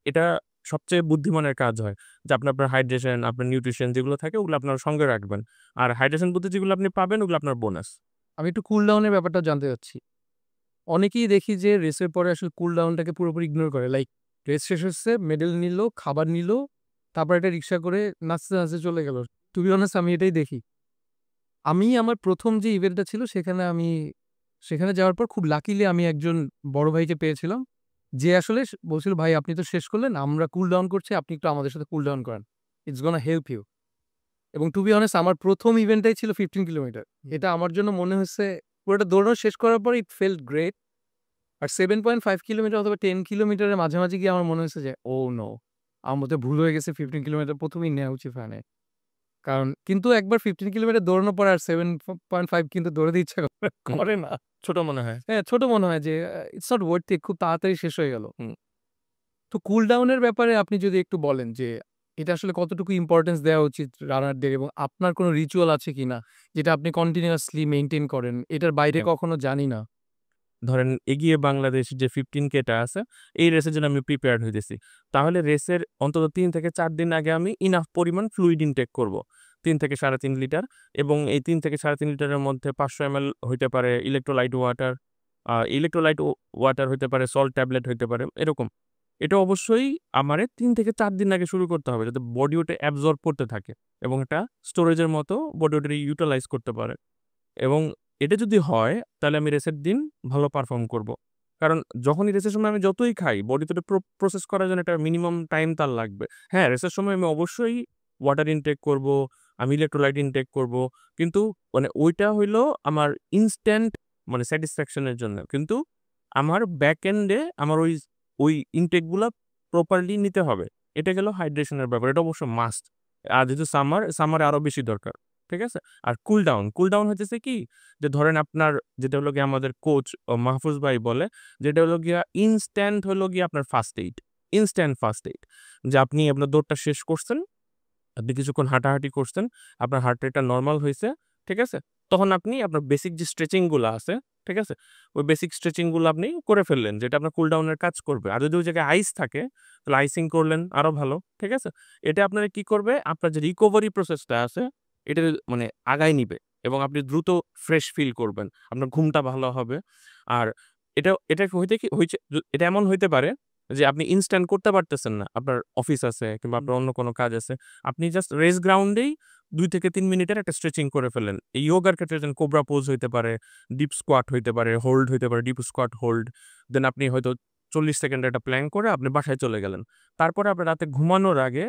এটা সবচেয়ে বুদ্ধিমানের কাজ হয় যে আপনার হাইড্রেশন, আপনার নিউট্রিশন যেগুলো থাকে ওগুলো আপনার সঙ্গে রাখবেন। আর হাইড্রেশন বলতে যেগুলো আপনি পাবেন ওগুলো আপনার বোনাস। আমি একটু কুল ডাউনের ব্যাপারটা জানতে চাচ্ছি। অনেকেই দেখি যে রেসের পরে আসলে কুল ডাউনটাকে পুরোপুরি ইগনোর করে। লাইক রেস শেষ হচ্ছে, মেডেল নিল, খাবার নিল, তারপর একটা রিক্সা করে নাচতে, নাচতে চলে গেল। টু বি অনেস্ট আমি এটাই দেখি। আমি আমার ১ম যে ইভেন্টটা ছিল সেখানে যাওয়ার পর খুব লাকিলি আমি একজন বড় ভাইকে পেয়েছিলাম। যে আসলে বলছিল, "ভাই আপনি তো শেষ করলেন, আমরা কুল ডাউন করছি, আপনি একটু আমাদের সাথে কুল ডাউন করেন। It's gonna help you." এবং টু বি অনেস্ট আমার ১ম ইভেন্টটাই ছিল 15 কিলোমিটার। এটা আমার জন্য মনে হয়েছে পুরোটা দৌড়ানো শেষ করার পর ইট ফেল্ট গ্রেট। আর 7.5 কিলোমিটার অথবা 10 কিলোমিটারের মাঝামাঝি গিয়ে আমার মনে হয়েছে যে, "ওহ নো! আমার বোধহয় ভুল হয়ে গেছে 15 কিলোমিটার ১ম এই নেওয়া উচিত হয় নাই।" কারণ কিন্তু একবার 15 কিলোমিটার দৌড়ানোর পর আর 7.5 কিন্তু দৌড়াতে ইচ্ছা হুম, করে না। ছোট মনে হয়। হ্যাঁ, ছোট মনে হয় যে ইটস নট ওর্থ ইট, খুব তাড়াতাড়ি শেষ হয়ে গেল। হুম। তো কুল ডাউন এর ব্যাপারে আপনি যদি একটু বলেন যে এটা আসলে কতটুকু ইম্পোর্টেন্স দেওয়া উচিত রানারদের এবং আপনার কোনো রিচুয়াল আছে কিনা যেটা আপনি কন্টিনিউয়াসলি মেইনটেইন করেন? এটার বাইরে হ্যাঁ, কখনো জানি না। ধরেন এগিয়ে বাংলাদেশ যে 15K টা আছে, এই রেসের জন্য আমি প্রিপেয়ার্ড হইতেছি। তাহলে রেসের অন্তত ৩ থেকে ৪ দিন আগে আমি ইনাফ পরিমাণ ফ্লুইড ইনটেক করব। ৩ থেকে ৩.৫ লিটার এবং এই ৩ থেকে ৩.৫ লিটারের মধ্যে ৫০০ এমএল হইতে পারে ইলেক্ট্রোলাইট ওয়াটার, ইলেক্ট্রোলাইট ওয়াটার হইতে পারে, সল্ট ট্যাবলেট হইতে পারে, এরকম। এটা অবশ্যই আমারে ৩ থেকে ৪ দিন আগে শুরু করতে হবে যাতে বডি ওটা অ্যাবজর্ব করতে থাকে এবং এটা স্টোরেজের মতো বডি ওটা ইউটিলাইজ করতে পারে। এবং এটা যদি হয় তাহলে আমি রেসের দিন ভালো পারফর্ম করব। কারণ যখনই রেসের সময় আমি যতই খাই বডি তো এটা প্রসেস করার জন্য একটা মিনিমাম টাইম তার লাগবে। হ্যাঁ, রেসের সময় আমি অবশ্যই ওয়াটার ইনটেক করব, আমি ইলেক্ট্রোলাইট ইনটেক করব। কিন্তু মানে ওইটা হইলো আমার ইনস্ট্যান্ট মানে স্যাটিসফ্যাকশন এর জন্য। কিন্তু আমার ব্যাক এন্ডে আমার ওই ইনটেক গুলা প্রপারলি নিতে হবে। এটা গেল হাইড্রেশন এর ব্যাপার। এটা অবশ্য মাস্ট। আর যেহেতু সামারে আরো বেশি দরকার। ঠিক আছে? আর কুল ডাউন হইতেছে কি? যে ধরেন আপনার যেটা হলো গিয়ে আমাদের কোচ মাহফুজ ভাই বলে, যেটা হলো গিয়া ইনস্ট্যান্ট হলো গিয়ে আপনার first aid. Instant first aid. যে আপনি আপনার দৌড়টা শেষ করছেন, আপনি কিছুক্ষণ হাঁটাহাঁটি করছেন, আপনার হার্ট রেটটা নরমাল হইছে, ঠিক আছে? তখন আপনি আপনার বেসিক যে স্ট্রেচিং গুলা আছে, ঠিক আছে? ওই বেসিক স্ট্রেচিং গুলো আপনি করে ফেললেন, যেটা আপনার কুল ডাউন এর কাজ করবে। আর যদি ওই জায়গায় আইস থাকে, তাহলে আইসিং করলেন আরো ভালো, ঠিক আছে? এটা আপনারে কি করবে? আপনার যে রিকভারি প্রসেসটা আছে, এটা মানে আগায় নিবে এবং আপনি দ্রুত ফ্রেশ ফিল করবেন। আপনার ঘুমটা ভালো হবে। আর এটা হইতে কি হইছে এটা এমন হইতে পারে যে আপনি ইনস্ট্যান্ট করতে পারতেছেন না। আপনার অফিস আছে কিংবা হুম। আপনার অন্য কোনো কাজ আছে। আপনি জাস্ট রেস্ট গ্রাউন্ডেই ২ থেকে ৩ মিনিটের একটা স্ট্রেচিং করে ফেললেন। এই ইয়োগার ক্ষেত্রে যেমন কোবরা পোজ হইতে পারে, ডিপ স্কোয়াট হইতে পারে, হোল্ড হইতে পারে, ডিপ স্কোয়াট হোল্ড। দেন আপনি হয়তো ৪০ সেকেন্ডের একটা প্ল্যাঙ্ক করে আপনি বাসায় চলে গেলেন। তারপরে আপনার রাতে ঘুমানোর আগে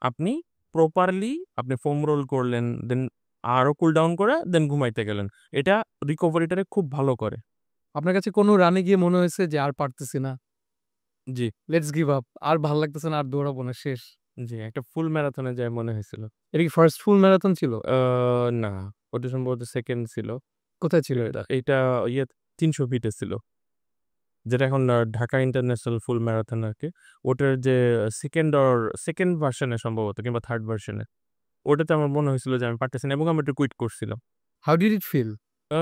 আপনি প্রপারলি আপনি ফোম রোল করলেন, দেন আরো কুল ডাউন করে দেন ঘুমাইতে গেলেন। এটা রিকভারিটারে খুব ভালো করে। আপনার কাছে কোনো রানে গিয়ে মনে হয়েছে যে আর পারতেছি না, জি, লেটস গিভ আপ, আর ভাল লাগতেছে না, আর দৌড়াবো না, শেষ? জি, একটা ফুল ম্যারাথনে যায় মনে হয়েছিল। এটা কি ফার্স্ট ফুল ম্যারাথন ছিল? আ না, ওটা সম্ভবত 2nd ছিল। কোথায় ছিল এটা? এইটা ইয়ে ৩০০ ফিটে ছিল। যেটা এখন ঢাকা ইন্টারন্যাশনাল ফুল ম্যারাথন আরকি। ওটার যে 2nd ভার্শন এ সম্ভবত কিংবা 3rd ভার্শন এ। ওটাতে আমার মনে হয়েছিল যে আমি পারতেছি না এবং আমি ওটা কুইট করছিলাম। How did it feel? Uh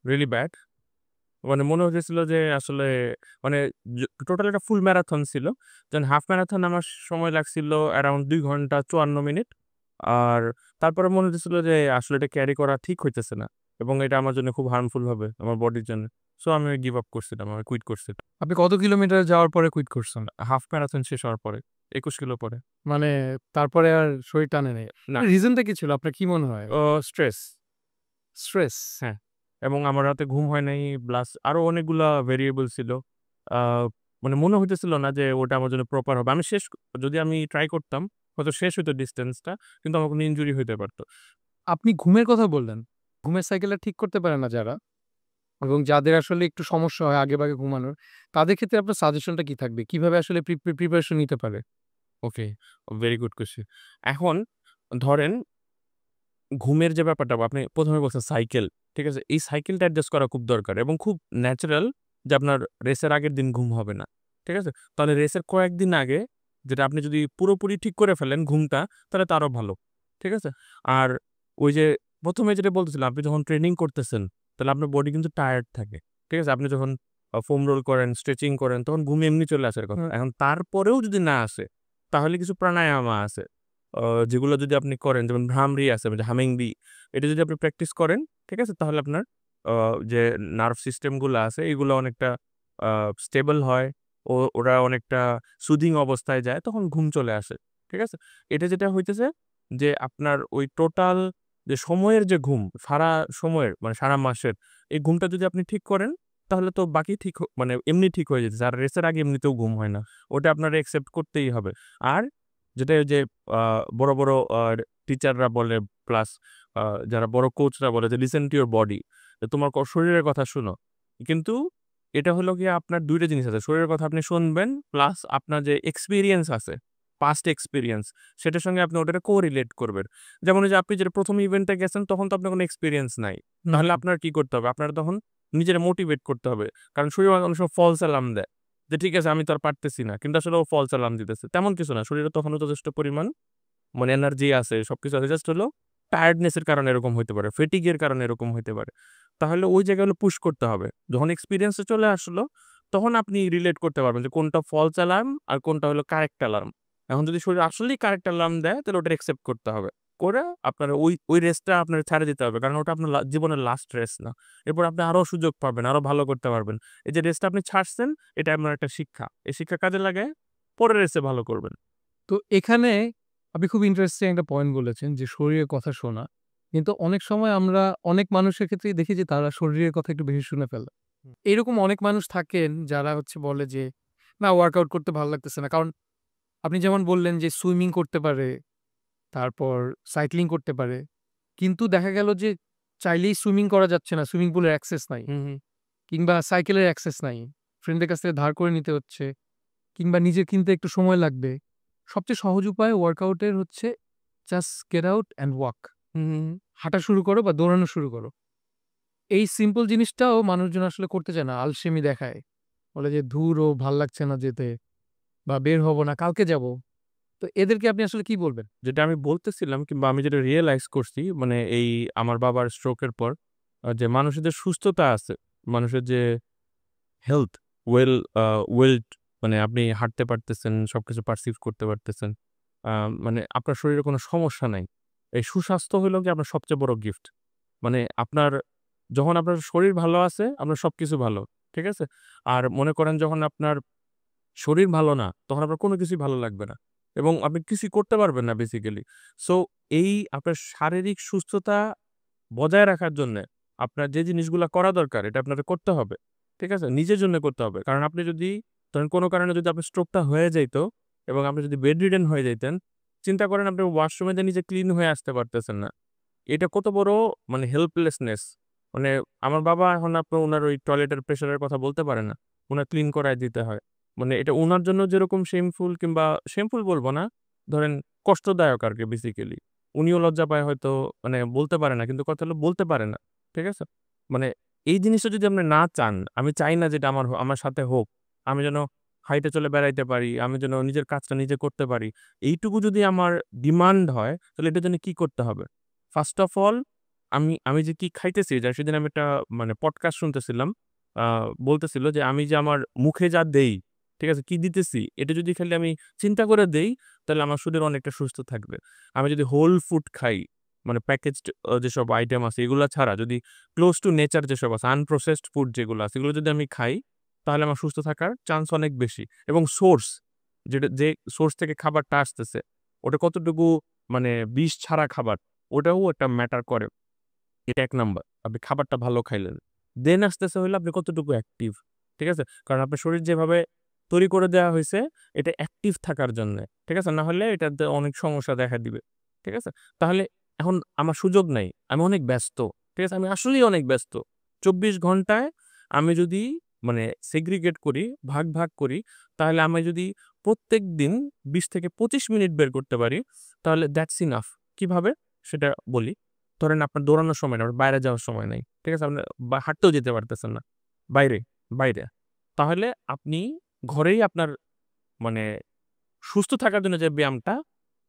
really bad. মানে মনে হইতেছিল যে আসলে মানে টোটাল একটা ফুল ম্যারাথন ছিল। দেন হাফ ম্যারাথন আমার সময় লাগছিল অ্যারাউন্ড ২ ঘন্টা ৫৪ মিনিট। আর তারপরে মনে হইতেছিল যে আসলে এটা ক্যারি করা ঠিক হইতেছে না। এবং এটা আমার জন্য খুব হার্মফুল হবে আমার বডির জন্য। সো আমি গিভ আপ করছিলাম। আমি কুইট করছিলাম। আপনি কত কিলোমিটার যাওয়ার পরে কুইট করছেন? হাফ ম্যারাথন শেষ হওয়ার পরে ২১ কিলো পরে। মানে তারপরে আর শরীর টানে নাই। না, রিজনটা কি ছিল? আপনার কি মনে হয়? স্ট্রেস। স্ট্রেস? হ্যাঁ, এবং আমার রাতে ঘুম হয় নাই। প্লাস আরো অনেকগুলা ভেরিয়েবল ছিল। আ মানে মনে হইতেছিল না যে ওটা আমার জন্য প্রপার হবে। যদি আমি ট্রাই করতাম হয়তো শেষ হইতো ডিসট্যান্সটা। কিন্তু আমার কোনো ইনজুরি হইতে পারত। আপনি ঘুমের কথা বললেন। ঘুমের সাইকেলটা ঠিক করতে পারে না যারা এবং যাদের আসলে একটু সমস্যা হয় আগেভাগে ঘুমানোর, তাদের ক্ষেত্রে আপনার সাজেশনটা কি থাকবে? কিভাবে আসলে প্রিপারেশন নিতে পারে? ওকে, ভেরি গুড কোয়েশ্চেন। এখন ধরেন ঘুমের যে ব্যাপারটা আপনি ১ম এ বলছেন সাইকেল, ঠিক আছে? এই সাইকেলটা অ্যাডজাস্ট করা খুব দরকার এবং খুব ন্যাচারাল যে আপনার রেসের আগের দিন ঘুম হবে না। ঠিক আছে? তাহলে রেসের কয়েকদিন আগে যেটা আপনি যদি পুরোপুরি ঠিক করে ফেলেন ঘুমটা, তাহলে তো আরো ভালো। ঠিক আছে? আর ওই যে ১ম এ যেটা বলতেছিলাম, আপনি যখন ট্রেনিং করতেছেন, তাহলে আপনার বডি কিন্তু টায়ার্ড থাকে। ঠিক আছে? আপনি যখন ফোম রোল করেন, স্ট্রেচিং করেন, তখন ঘুম এমনি চলে আসার কথা। এখন তারপরেও যদি না আসে, তাহলে কিছু প্রাণায়ামা আছে যেগুলো যদি আপনি করেন, যেমন ভ্রামরি আছে, মানে হামিং বি, এটা যদি আপনি প্র্যাকটিস করেন, ঠিক আছে, তাহলে আপনার যে নার্ভ সিস্টেমগুলো আছে এগুলো অনেকটা স্টেবল হয়, ওরা অনেকটা সুদিং অবস্থায় যায়, তখন ঘুম চলে আসে। ঠিক আছে, এটা যেটা হইতেছে যে আপনার ওই টোটাল যে সময়ের যে ঘুম, সারা সময়ের মানে সারা মাসের, এই ঘুমটা যদি আপনি ঠিক করেন, তাহলে তো বাকি ঠিক মানে এমনি ঠিক হয়ে যেতে। আর রেসের আগে এমনিতেও ঘুম হয় না, ওটা আপনারা একসেপ্ট করতেই হবে। আর যেটা ওই যে বড় বড় টিচাররা বলে, প্লাস যারা বড় কোচরা বলে যে লিসেন টু ইউর বডি, তোমার শরীরের কথা শুনো। কিন্তু এটা হলো গিয়ে আপনার দুইটা জিনিস আছে, শরীরের কথা আপনি শুনবেন, প্লাস আপনার যে এক্সপিরিয়েন্স আছে, পাস্ট এক্সপিরিয়েন্স, সেটার সঙ্গে আপনি ওটাকে কোরিলেট করবেন। যেমন যে আপনি যেটা প্রথম ইভেন্টে গেছেন, তখন তো আপনার কোনো এক্সপিরিয়েন্স নাই, তাহলে আপনার কি করতে হবে? আপনার তখন নিজের মোটিভেট করতে হবে, কারণ শরীর অনেক সময় ফলস অ্যালার্ম দেয় যে ঠিক আছে আমি তো আর পারতেছি না, কিন্তু আসলে ও ফলস অ্যালার্ম দিতেছে। তেমন কিছু না, শরীরে তখনও যথেষ্ট পরিমাণ মানে এনার্জি আছে, সবকিছু আছে, জাস্ট হলো টায়ার্ডনেসের কারণে এরকম হইতে পারে, ফেটিগের কারণে এরকম হইতে পারে। তাহলে ওই জায়গায় হলো পুশ করতে হবে। যখন এক্সপিরিয়েন্সে চলে আসলো, তখন আপনি রিলেট করতে পারবেন যে কোনটা ফলস অ্যালার্ম আর কোনটা হলো কারেক্ট অ্যালার্ম। এখন যদি শরীর আসলেই কারেক্ট অ্যালার্ম দেয়, তাহলে ওটা অ্যাকসেপ্ট করতে হবে, করে আপনার ওই রেস্টটা আপনার ছেড়ে দিতে হবে, কারণ ওটা আপনার জীবনের লাস্ট রেস্ট না। এরপর আপনি আরো সুযোগ পাবেন, আরো ভালো করতে পারবেন। এই যে রেস্টটা আপনি ছাড়ছেন, এটা আপনার একটা শিক্ষা, এই শিক্ষা কাজে লাগায় পরের রেস্টে ভালো করবেন। তো এখানে আপনি খুব ইন্টারেস্টিং একটা পয়েন্ট বলেছেন যে শরীরের কথা শোনা। কিন্তু অনেক সময় আমরা অনেক মানুষের ক্ষেত্রেই দেখি যে তারা শরীরের কথা একটু বেশি শুনে ফেলে। হুম। এরকম অনেক মানুষ থাকেন যারা হচ্ছে বলে যে, "না ওয়ার্কআউট করতে ভালো লাগতেছে না।" কারণ আপনি যেমন বললেন যে সুইমিং করতে পারে, তারপর সাইক্লিং করতে পারে। কিন্তু দেখা গেল যে চাইলেই সুইমিং করা যাচ্ছে না, সুইমিং পুলের অ্যাক্সেস নাই। হুম, হুম। কিংবা সাইকেলের অ্যাক্সেস নাই। ফ্রেন্ডের কাছ থেকে ধার করে নিতে হচ্ছে। কিংবা নিজের কিনতে একটু সময় লাগবে। সবচেয়ে সহজ উপায় ওয়ার্কআউটের হচ্ছে just get out and walk. Hmm, hmm, hmm. হাঁটা শুরু করো বা দৌড়ানো শুরু করো। এই সিম্পল জিনিসটাও মানুষজন আসলে করতে চায় না। আলসেমি দেখায়। বলে যে, "ধুর ও ভাল লাগছে না যেতে বা বের হব না, কালকে যাব।" তো এদেরকে আপনি আসলে কি বলবেন? যেটা আমি বলতেছিলাম কিংবা আমি যেটা রিয়ালাইজ করছি মানে এই আমার বাবার স্ট্রোকের পর, যে মানুষের যে সুস্থতা আছে, মানুষের যে হেলথ, ওয়েল ওয়েলড, মানে আপনি হাঁটতে পারতেছেন, সবকিছু পারসিভ করতে পারতেছেন, মানে আপনার শরীরে কোনো সমস্যা নাই। এই সুস্বাস্থ্য হইলো গিয়ে আপনার সবচেয়ে বড় গিফট। মানে আপনার যখন আপনার শরীর ভালো আছে, আপনার সবকিছু ভালো। ঠিক আছে? আর মনে করেন যখন আপনার শরীর ভালো না, তখন আপনার কোনো কিছুই ভালো লাগবে না। এবং আপনি কিছুই করতে পারবেন না বেসিক্যালি। সো এই আপনার শারীরিক সুস্থতা বজায় রাখার জন্যে আপনার যে জিনিসগুলা করা দরকার, এটা আপনাকে করতে হবে। ঠিক আছে? নিজের জন্য করতে হবে। কারণ আপনি যদি ধরেন কোনো কারণে যদি আপনার স্ট্রোকটা হয়ে যাইত এবং আপনি যদি বেডরিডেন হয়ে যাইতেন, চিন্তা করেন আপনি ওয়াশরুমে যেয়ে নিজে ক্লিন হয়ে আসতে পারতেছেন না। এটা কত বড় মানে হেল্পলেসনেস। মানে আমার বাবা এখন আপনার উনার ওই টয়লেটের প্রেশারের কথা বলতে পারে না। উনার ক্লিন করায় দিতে হয়। মানে এটা উনার জন্য যেরকম শেমফুল কিংবা শেমফুল বলব না, ধরেন কষ্টদায়ক আরকি বেসিক্যালি। উনিও লজ্জা পায় হয়তো, মানে বলতে পারে না। কিন্তু কথা হলো বলতে পারে না। ঠিক আছে? মানে এই জিনিসটা যদি আপনি না চান, আমি চাই না যেটা আমার সাথে হোক। আমি যেন হাইটে চলে বেড়াইতে পারি, আমি যেন নিজের কাজটা নিজে করতে পারি। এইটুকু যদি আমার ডিমান্ড হয়, তাহলে এটার জন্য কি করতে হবে? ফার্স্ট অফ অল আমি যে কি খাইতেছি, যা সেদিন আমি একটা মানে পডকাস্ট শুনতেছিলাম। আ বলতেছিল যে আমি যে আমার মুখে যা দেই, ঠিক আছে? কি দিতেছি, এটা যদি খালি আমি চিন্তা করে দেই, তাহলে আমার শরীর অনেকটা সুস্থ থাকবে। আমি যদি হোল ফুড খাই, মানে প্যাকেজড যেসব আইটেম আছে এগুলা ছাড়া যদি ক্লোজ টু নেচার যেসব আছে, আনপ্রসেসড ফুড যেগুলো আছে, এগুলো যদি আমি খাই, তাহলে আমার সুস্থ থাকার চান্স অনেক বেশি। এবং সোর্স, যে সোর্স থেকে খাবারটা আসতেছে, ওটা কতটুকু মানে বিষ ছাড়া খাবার, ওটাও একটা ম্যাটার করে। এটা ১ নাম্বার। আপনি খাবারটা ভালো খাইলেন। দেন আসতেছে হইলো আপনি কতটুকু অ্যাক্টিভ। ঠিক আছে? কারণ আপনার শরীর যেভাবে তৈরি করে দেওয়া হইছে, এটা অ্যাক্টিভ থাকার জন্যে। ঠিক আছে? না হলে এটাতে অনেক সমস্যা দেখা দিবে। ঠিক আছে? তাহলে এখন আমার সুযোগ নাই। আমি অনেক ব্যস্ত। ঠিক আছে? আমি আসলেই অনেক ব্যস্ত। ২৪ ঘন্টায় আমি যদি মানে সেগ্রিগেট করি, ভাগ করি, তাহলে আমি যদি প্রত্যেকদিন ২০ থেকে ২৫ মিনিট বের করতে পারি, তাহলে দ্যাটস ইনাফ। কিভাবে? সেটা বলি। ধরেন আপনার দৌড়ানোর সময় নাই, আপনার বাইরে যাওয়ার সময় নাই। ঠিক আছে? আপনি হাঁটতেও যেতে পারতেছেন না। বাইরে, বাইরে। তাহলে আপনি ঘরেই আপনার মানে সুস্থ থাকার জন্য যে ব্যায়ামটা,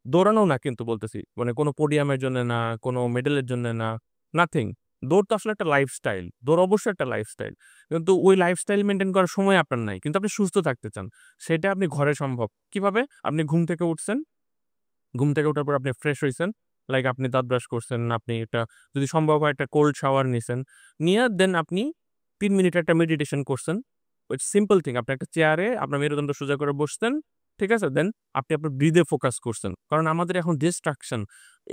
দৌড়ানো না কিন্তু বলতেছি। মানে কোনো পোডিয়ামের জন্যে না, কোনো মেডেলের জন্যে না, নাথিং। দৌড় তো আসলে একটা লাইফস্টাইল, দৌড় অবশ্যই একটা লাইফস্টাইল। কিন্তু ওই লাইফস্টাইল মেইনটেইন করার সময় আপনার নাই। কিন্তু আপনি সুস্থ থাকতে চান। সেটা আপনি ঘরে সম্ভব। কিভাবে? আপনি ঘুম থেকে উঠছেন, ঘুম থেকে ওঠার পর আপনি ফ্রেশ হইছেন। লাইক আপনি দাঁত ব্রাশ করছেন, আপনি একটা যদি সম্ভব হয় একটা কোল্ড শাওয়ার নিছেন। নিয়া দেন আপনি ৩ মিনিটের একটা মেডিটেশন করছেন। It's simple thing. আপনি একটা চেয়ারে আপনার মেরুদণ্ড সোজা করে বসছেন। ঠিক আছে? দেন আপনি আপনার ব্রিথে ফোকাস করছেন। কারণ আমাদের এখন ডিস্ট্রাকশন,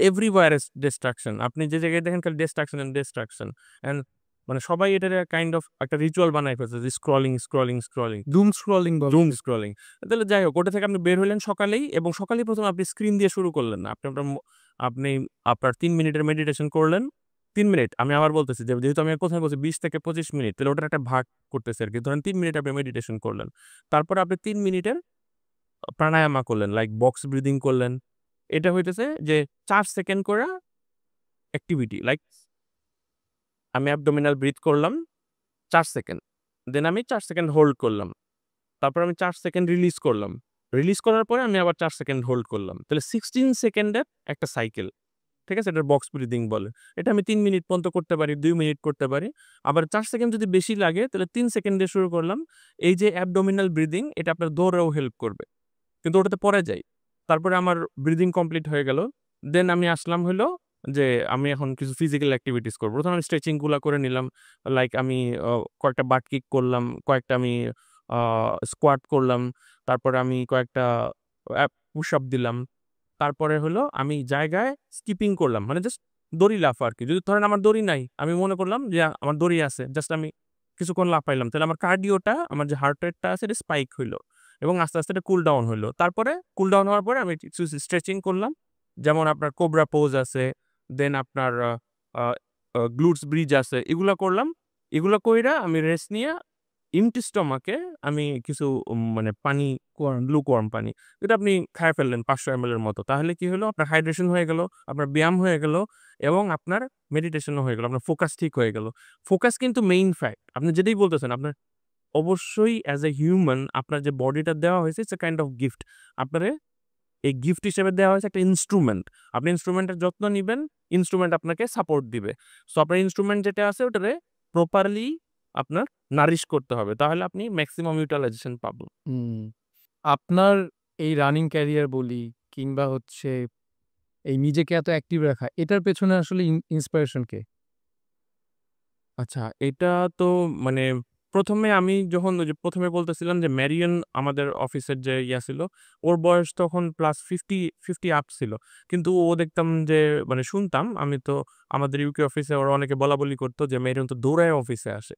এভরিওয়্যার ইস ডিস্ট্রাকশন। আপনি যে জায়গায় দেখেন খালি ডিস্ট্রাকশন অ্যান্ড ডিস্ট্রাকশন। অ্যান্ড মানে সবাই এটারে কাইন্ড অফ একটা রিচুয়াল বানায় ফেলছে যে scrolling, scrolling, scrolling. doom scrolling বলে। doom scrolling। তাহলে যাই হোক ওটা থেকে আপনি বের হইলেন সকালেই এবং সকালেই ১ম আপনি স্ক্রিন দিয়ে শুরু করলেন না। আপনি আপনার ৩ মিনিটের মেডিটেশন করলেন। ৩ মিনিট আমি আবার বলতেছি যে যেহেতু আমি ১ম এ বলছি ২০ থেকে ২৫ মিনিট তাহলে ওটার একটা ভাগ করতেছি আরকি। ধরেন ৩ মিনিট আপনি মেডিটেশন করলেন। তারপরে আপনি ৩ মিনিটের প্রাণায়ামা করলেন। লাইক বক্স ব্রিথিং করলেন। এটা হইতেছে যে ৪ সেকেন্ড কইরা অ্যাক্টিভিটি। লাইক আমি অ্যাবডোমিনাল ব্রিথ করলাম ৪ সেকেন্ড। দেন আমি ৪ সেকেন্ড হোল্ড করলাম। তারপর আমি ৪ সেকেন্ড রিলিজ করলাম। রিলিজ করার পরে আমি আবার ৪ সেকেন্ড হোল্ড করলাম। তাহলে 16 সেকেন্ডের একটা সাইকেল। ঠিক আছে? এটার বক্স ব্রিথিং বলে। এটা আমি ৩ মিনিট পর্যন্ত করতে পারি, ২ মিনিট করতে পারি। আবার ৪ সেকেন্ড যদি বেশি লাগে তাহলে ৩ সেকেন্ড দিয়ে শুরু করলাম। এই যে অ্যাবডোমিনাল ব্রিথিং এটা আপনার দৌড়েও হেল্প করবে। কিন্তু ওটাতে পরে যাই। তারপরে আমার ব্রিথিং কমপ্লিট হয়ে গেল। দেন আমি আসলাম হইলো যে আমি এখন কিছু ফিজিক্যাল এক্টিভিটিস করব। ১ম আমি স্ট্রেচিং গুলা করে নিলাম। লাইক আমি কয়েকটা বাট কিক করলাম, কয়েকটা আমি আ স্কোয়াট করলাম। তারপরে আমি কয়েকটা পুশ আপ দিলাম। তারপরে হলো আমি জায়গায় স্কিপিং করলাম। মানে জাস্ট দড়ি লাফা আরকি। যদি ধরেন আমার দড়ি নাই, আমি মনে করলাম যে আমার দড়ি আছে। জাস্ট আমি কিছুক্ষণ লাফাইলাম। তাহলে আমার কার্ডিওটা, আমার যে হার্ট রেটটা আছে এটা স্পাইক হইলো। এবং আস্তে, আস্তে এটা কুল ডাউন হইলো। তারপরে কুল ডাউন হওয়ার পরে আমি কিছু স্ট্রেচিং করলাম। যেমন আপনার কোবরা পোজ আছে, দেন আপনার আ আ আ গ্লুটস ব্রিজ আছে। এগুলা করলাম। এগুলা কইরা আমি রেস্ট নিয়া এমপ্টি স্টমাকে আমি কিছু মানে পানি, লুকওয়ার্ম পানি। এটা আপনি খাইয়া ফেললেন ৫০০ এমএল এর মতো। তাহলে কি হলো? আপনার হাইড্রেশন হয়ে গেল, আপনার ব্যায়াম হয়ে গেল এবং আপনার মেডিটেশনও হয়ে গেল। আপনার ফোকাস ঠিক হয়ে গেল। ফোকাস কিন্তু মেইন ফ্যাক্ট। আপনি যেটাই বলতেছেন আপনার অবশ্যই অ্যাজ এ হিউম্যান আপনার যে বডিটা দেওয়া হয়েছে it's a kind of gift. আপনারে এই গিফট হিসেবে দেওয়া হয়েছে একটা ইন্সট্রুমেন্ট। আপনি ইন্সট্রুমেন্টের যত্ন নিবেন, ইন্সট্রুমেন্ট আপনাকে সাপোর্ট দিবে। সো আপনার ইন্সট্রুমেন্ট যেটা আছে ওটারে প্রপারলি আপনার নারিশ করতে হবে। তাহলে আপনি মেক্সিমাম ইউটিলাইজেশন পাবেন। হুম। আপনার এই রানিং ক্যারিয়ার বলি কিংবা হচ্ছে এই নিজেকে এত অ্যাক্টিভ রাখা, এটার পেছনে আসলে ইন্সপিরেশন কে? আচ্ছা, এটা তো মানে ১ম এ আমি যখন ওই যে ১ম এ বলতেছিলাম যে মেরিয়ন আমাদের অফিসের যে ছিল, ওর বয়স তখন প্লাস 50 আপ ছিল। কিন্তু ও দেখতাম যে মানে শুনতাম আমি তো আমাদের ইউকে অফিসে ওরা অনেকে বলাবলি করত যে মেরিয়ন তো দৌড়ায় অফিসে আসে।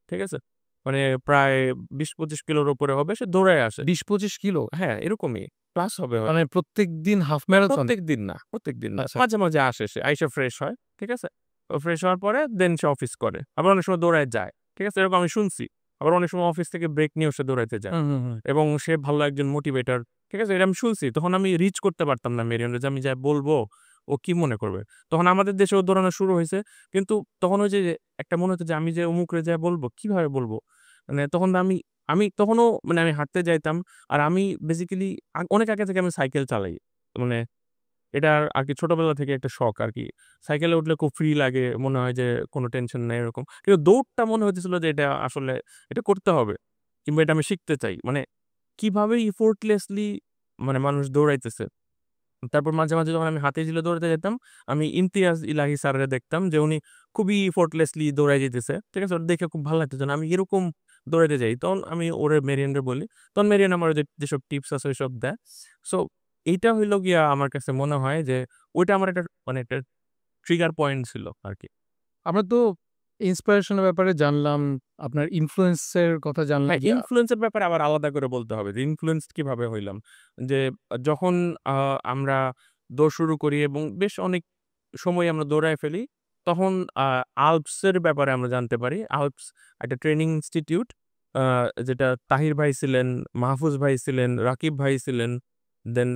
ঠিক আছে? মানে প্রায় ২০-২৫ কিলোর উপরে হবে সে দৌড়ায় আসে। ২০-২৫ কিলো? হ্যাঁ, এরকমই প্লাস হবে মানে হয়তো। প্রত্যেকদিন হাফ ম্যারাথন? প্রত্যেকদিন না, প্রত্যেকদিন না। আচ্ছা। মাঝে, মাঝে আসে সে। আইসা ফ্রেশ হয়। ঠিক আছে? ও ফ্রেশ হওয়ার পরে দেন সে অফিস করে। আবার অনেক সময় দৌড়ায় যায়। ঠিক আছে? এরকম আমি শুনছি। আবার অনেক সময় অফিস থেকে ব্রেক নিয়েও সে দৌড়াইতে যায়। হুম, হুম, হুম। এবং সে ভালো একজন মোটিভেটর। ঠিক আছে? এটা আমি শুনছি। তখন আমি রিচ করতে পারতাম না মেরিয়নরে যে আমি যায়া বলবো, ও কি মনে করবে? তখন আমাদের দেশেও দৌড়ানো শুরু হইছে। কিন্তু তখন ওই যে একটা মনে হতো যে আমি যে অমুকরে যায়া বলবো, কিভাবে বলবো? মানে তখন আমি আমি তখনও মানে আমি হাঁটতে যাইতাম। আর আমি বেসিক্যালি অনেক আগে থেকে আমি সাইকেল চালাই। মানে এটা আরকি ছোটবেলা থেকে একটা শখ আরকি। সাইকেলে উঠলে খুব ফ্রি লাগে। মনে হয় যে কোন টেনশন নাই এরকম। কিন্তু দৌড়টা মনে হইতেছিল যে এটা আসলে এটা করতে হবে। কিংবা এটা আমি শিখতে চাই। মানে কিভাবে effortlessly মানে মানুষ দৌড়াইতেছে। তারপর মাঝে, মাঝে যখন আমি হাতিঝিলে দৌড়াতে যেতাম, আমি ইমতিয়াজ ইলাহি স্যারেরে দেখতাম যে উনি খুবই effortlessly দৌড়ায় যাইতেছে। ঠিক আছে? ওটা দেখে খুব ভালো লাগতো যেন আমি এরকম দৌড়াইতে যাই। তখন আমি ওরে মেরিয়ানরে বলি। তখন মেরিয়ান আমার যেসব টিপস আছে ওইসব দেয়। সো এইটা হইলো গিয়া আমার কাছে মনে হয় যে ওইটা আমার একটা মানে একটা ট্রিগার পয়েন্ট ছিল আরকি। আমরা তো ইন্সপিরেশন এর ব্যাপারে জানলাম, আপনার ইনফ্লুয়েন্স এর কথা জানলাম হ্যাঁ, যে ইনফ্লুয়েন্স এর ব্যাপারে আবার আলাদা করে বলতে হবে যে ইনফ্লুয়েন্সড কিভাবে হইলাম। যে যখন আ আমরা দৌড় শুরু করি এবং বেশ অনেক সময় আমরা দৌড়ায় ফেলি, তখন আল্পস এর ব্যাপারে আমরা জানতে পারি। আল্পস একটা ট্রেনিং ইনস্টিটিউট আ যেটা তাহির ভাই ছিলেন, মাহফুজ ভাই ছিলেন, রাকিব ভাই ছিলেন, দেন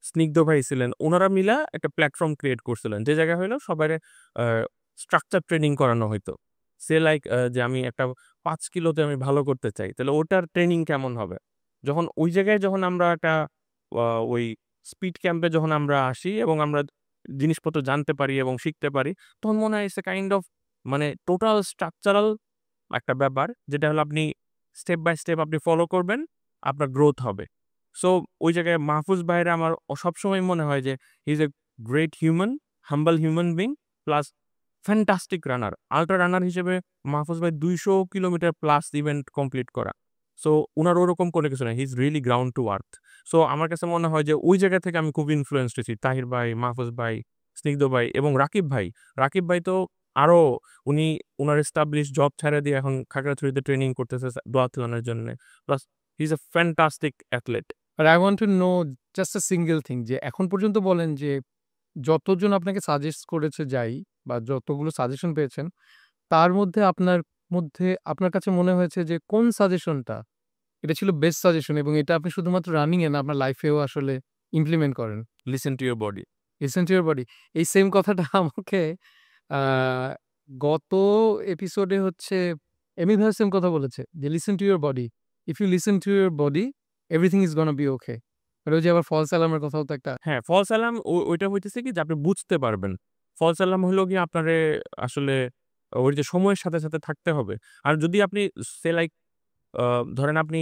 স্নিগ্ধ ভাই ছিলেন। উনারা মিলা একটা প্ল্যাটফর্ম ক্রিয়েট করছিলেন। যে জায়গায় হইলো সবাইরে আ স্ট্রাকচার ট্রেনিং করানো হইতো। সে লাইক যে আমি একটা ৫ কিলোতে আমি ভালো করতে চাই। তাহলে ওটার ট্রেনিং কেমন হবে? যখন ওই জায়গায় যখন আমরা একটা আ ওই স্পিড ক্যাম্পে যখন আমরা আসি এবং আমরা জিনিসপত্র জানতে পারি এবং শিখতে পারি, তখন মনে হয় ইটস a কাইন্ড অফ মানে টোটাল স্ট্রাকচারাল একটা ব্যাপার, যেটা হলো আপনি স্টেপ বাই স্টেপ আপনি ফলো করবেন, আপনার গ্রোথ হবে। সো ওই জায়গায় মাহফুজ ভাইয়ের আমার সবসময় মনে হয় যে he is a great human, humble human being, plus fantastic runner. Ultra runner হিসেবে মাহফুজ ভাই 200 কিলোমিটার প্লাস ইভেন্ট কমপ্লিট করা। সো উনার ওরকম কোনো কিছু না, he is really ground to earth. So আমার কাছে মনে হয় যে ওই জায়গা থেকে আমি খুব ইনফ্লুয়েন্সড হয়েছি, তাহির ভাই, মাহফুজ ভাই, স্নিগ্ধ ভাই এবং রাকিব ভাই। রাকিব ভাই তো আরো, উনি উনার এস্টাবলিশ জব ছেড়ে দিয়ে এখন খাগড়াছড়িতে ট্রেনিং করতেছে দুয়াতলনের জন্য। Plus he is a fantastic athlete. But I want to know just a single thing, যে এখন পর্যন্ত বলেন যে যতজন আপনাকে সাজেস্ট করেছে যাই, বা যতগুলো সাজেশন পেয়েছেন, তার মধ্যে আপনার কাছে মনে হয়েছে যে কোন সাজেশনটা এটা ছিল বেস্ট সাজেশন, এবং এটা আপনি শুধুমাত্র রানিং এ না, আপনার লাইফেও আসলে ইমপ্লিমেন্ট করেন? Listen to your body. Listen to your body. এই সেম কথাটা আমাকে আহ, গত এপিসোডে হচ্ছে এমি ভাই সেম কথা বলেছে, যে listen to your body, if you listen to your body everything is gonna be okay. ওই যে আবার ফলস অ্যালার্মের কথাও তো একটা। হ্যাঁ, ফলস অ্যালার্ম ওইটা হইতেছে কি যে আপনি বুঝতে পারবেন। ফলস অ্যালার্ম হলো গিয়ে আপনারে আসলে ওই যে সময়ের সাথে, সাথে থাকতে হবে। আর যদি আপনি সে লাইক ধরেন আপনি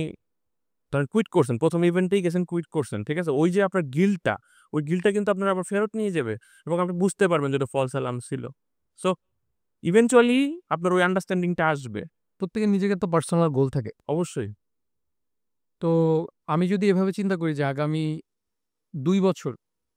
কুইট করছেন, ১ম ইভেন্টেই গেছেন কুইট করছেন, ঠিক আছে? ওই যে আপনার গিল্টটা, ওই গিল্টটা কিন্তু আপনার আবার ফেরত নিয়ে যাবে এবং আপনি বুঝতে পারবেন যে এটা ফলস অ্যালার্ম ছিল। সো ইভেনচুয়ালি আপনার ওই আন্ডারস্ট্যান্ডিংটা আসবে। প্রত্যেকের নিজেকে তো পার্সোনাল গোল থাকে। অবশ্যই। তো আমি যদি এভাবে চিন্তা করি যে আগামী ২ বছর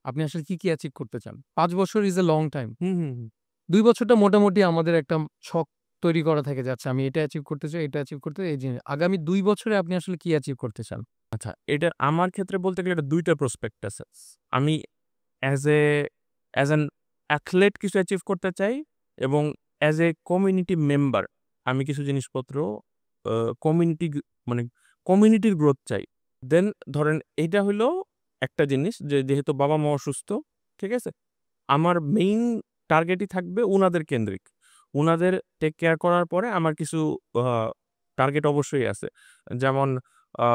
আপনি আসলে কি অ্যাচিভ করতে চান? ৫ বছর is a long time. Hmm, hmm, হুম। ২ বছরটা মোটামুটি আমাদের একটা ছক তৈরি করা থাকে, যাচ্ছে আমি এটা অ্যাচিভ করতে চাই, এটা অ্যাচিভ করতে চাই, এই জিনিস। আগামী ২ বছরে আপনি আসলে কি অ্যাচিভ করতে চান? আচ্ছা, এটা আমার ক্ষেত্রে বলতে গেলে এটা ২ টা প্রসপেক্ট আছে। আমি as a as an athlete কিছু অ্যাচিভ করতে চাই এবং অ্যাজ এ কমিউনিটি মেম্বার আমি কিছু জিনিসপত্র আ কমিউনিটি মানে কমিউনিটির গ্রোথ চাই। দেন ধরেন এইটা হইলো একটা জিনিস, যে যেহেতু বাবা-মা অসুস্থ, ঠিক আছে? আমার মেইন টার্গেটই থাকবে উনাদের কেন্দ্রিক। উনাদের টেক কেয়ার করার পরে আমার কিছু আ টার্গেট অবশ্যই আছে। যেমন আ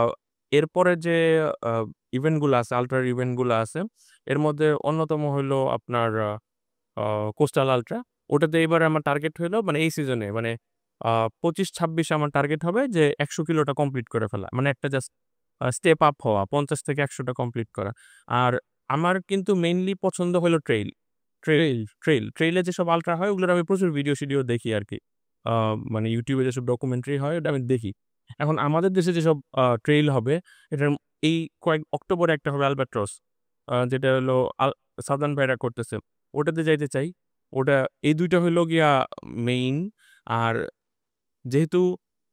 এরপরে যে আ ইভেন্টগুলা আছে, আল্ট্রার ইভেন্টগুলা আছে, এর মধ্যে অন্যতম হইলো আপনার আ কোস্টাল আল্ট্রা। ওটাতে এবারে আমার টার্গেট হইলো মানে এই সিজনে মানে আ ২৫-২৬ আমার টার্গেট হবে যে ১০০ কিলোটা কমপ্লিট করে ফেলা। মানে একটা জাস্ট স্টেপ আপ হওয়া, ৫০ থেকে ১০০ টা কমপ্লিট করা। আর আমার কিন্তু মেইনলি পছন্দ হইলো ট্রেইল। ট্রেইল। ট্রেইলে যেসব আল্ট্রা হয় ওগুলোর আমি প্রচুর ভিডিও-সিডিও দেখি আরকি। আ মানে YouTube এ যেসব ডকুমেন্টারি হয় ওটা আমি দেখি। এখন আমাদের দেশে যেসব ট্রেইল হবে, এটার এই অক্টোবরে একটা হবে আলবাট্রস। যেটা হলো সাউদার্ন ভাইরা করতেছে। ওটাতে যাইতে চাই। ওটা এই ২ টা হইলো গিয়া মেইন। আর যেহেতু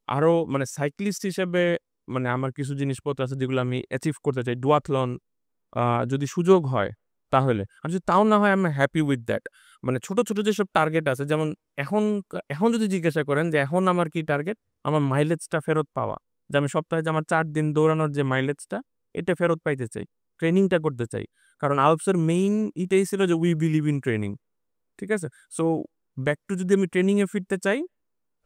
আরো মানে সাইক্লিস্ট হিসেবে মানে আমার কিছু জিনিসপত্র আছে যেগুলো আমি অ্যাচিভ করতে চাই। ডুয়াথলন আ যদি সুযোগ হয় তাহলে। আর যদি তাও না হয়, I am happy with that. মানে ছোট, ছোট যেসব টার্গেট আছে, যেমন এখন এখন যদি জিজ্ঞাসা করেন যে এখন আমার কি টার্গেট? আমার মাইলেজটা ফেরত পাওয়া। যে আমি সপ্তাহে যে আমার ৪ দিন দৌড়ানোর যে মাইলেজটা, এটা ফেরত পাইতে চাই। ট্রেনিংটা করতে চাই। কারণ আলপসের মেইন ইটাই ছিল যে উই বিলিভ ইন ট্রেনিং। ঠিক আছে? সো ব্যাক টু যদি আমি ট্রেনিং এ ফিরতে চাই,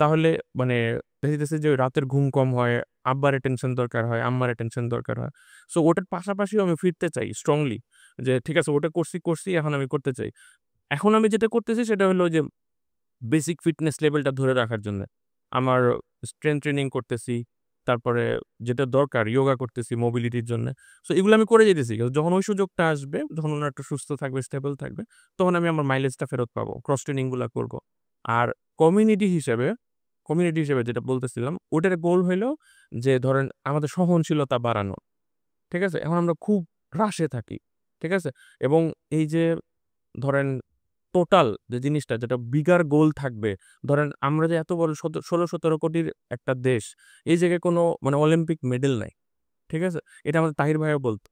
তাহলে মানে দেখা যাইতেছে যে রাতের ঘুম কম হয়, আব্বার অ্যাটেনশন দরকার হয়, আম্মার অ্যাটেনশন দরকার হয়। সো ওটার পাশাপাশিও আমি ফিরতে চাই স্ট্রংলি। যে ঠিক আছে, ওটা করছি, এখন আমি করতে চাই। এখন আমি যেটা করতেছি সেটা হলো যে বেসিক ফিটনেস লেভেলটা ধরে রাখার জন্যে। আমার স্ট্রেংথ ট্রেনিং করতেছি। তারপরে যেটা দরকার ইয়োগা করতেছি মোবিলিটির জন্যে। সো এগুলো আমি করে যাইতেছি। যখন ওই সুযোগটা আসবে, যখন উনারা একটু সুস্থ থাকবে, স্টেবল থাকবে, তখন আমি আমার মাইলেজটা ফেরত পাবো। ক্রস ট্রেনিং গুলা করব। আর কমিউনিটি হিসেবে কমিউনিটি হিসেবে যেটা বলতেছিলাম, ওটার গোল হইলো যে ধরেন আমাদের সহনশীলতা বাড়ানো। ঠিক আছে? এখন আমরা খুব রাশে থাকি। ঠিক আছে? এবং এই যে ধরেন টোটাল যে জিনিসটা যেটা বিগার গোল থাকবে, ধরেন আমরা যে এত বড় ১৬-১৭ কোটির একটা দেশ, এই জায়গায় কোনো মানে অলিম্পিক মেডেল নাই। ঠিক আছে? এটা আমাদের তাহির ভাইও বলত।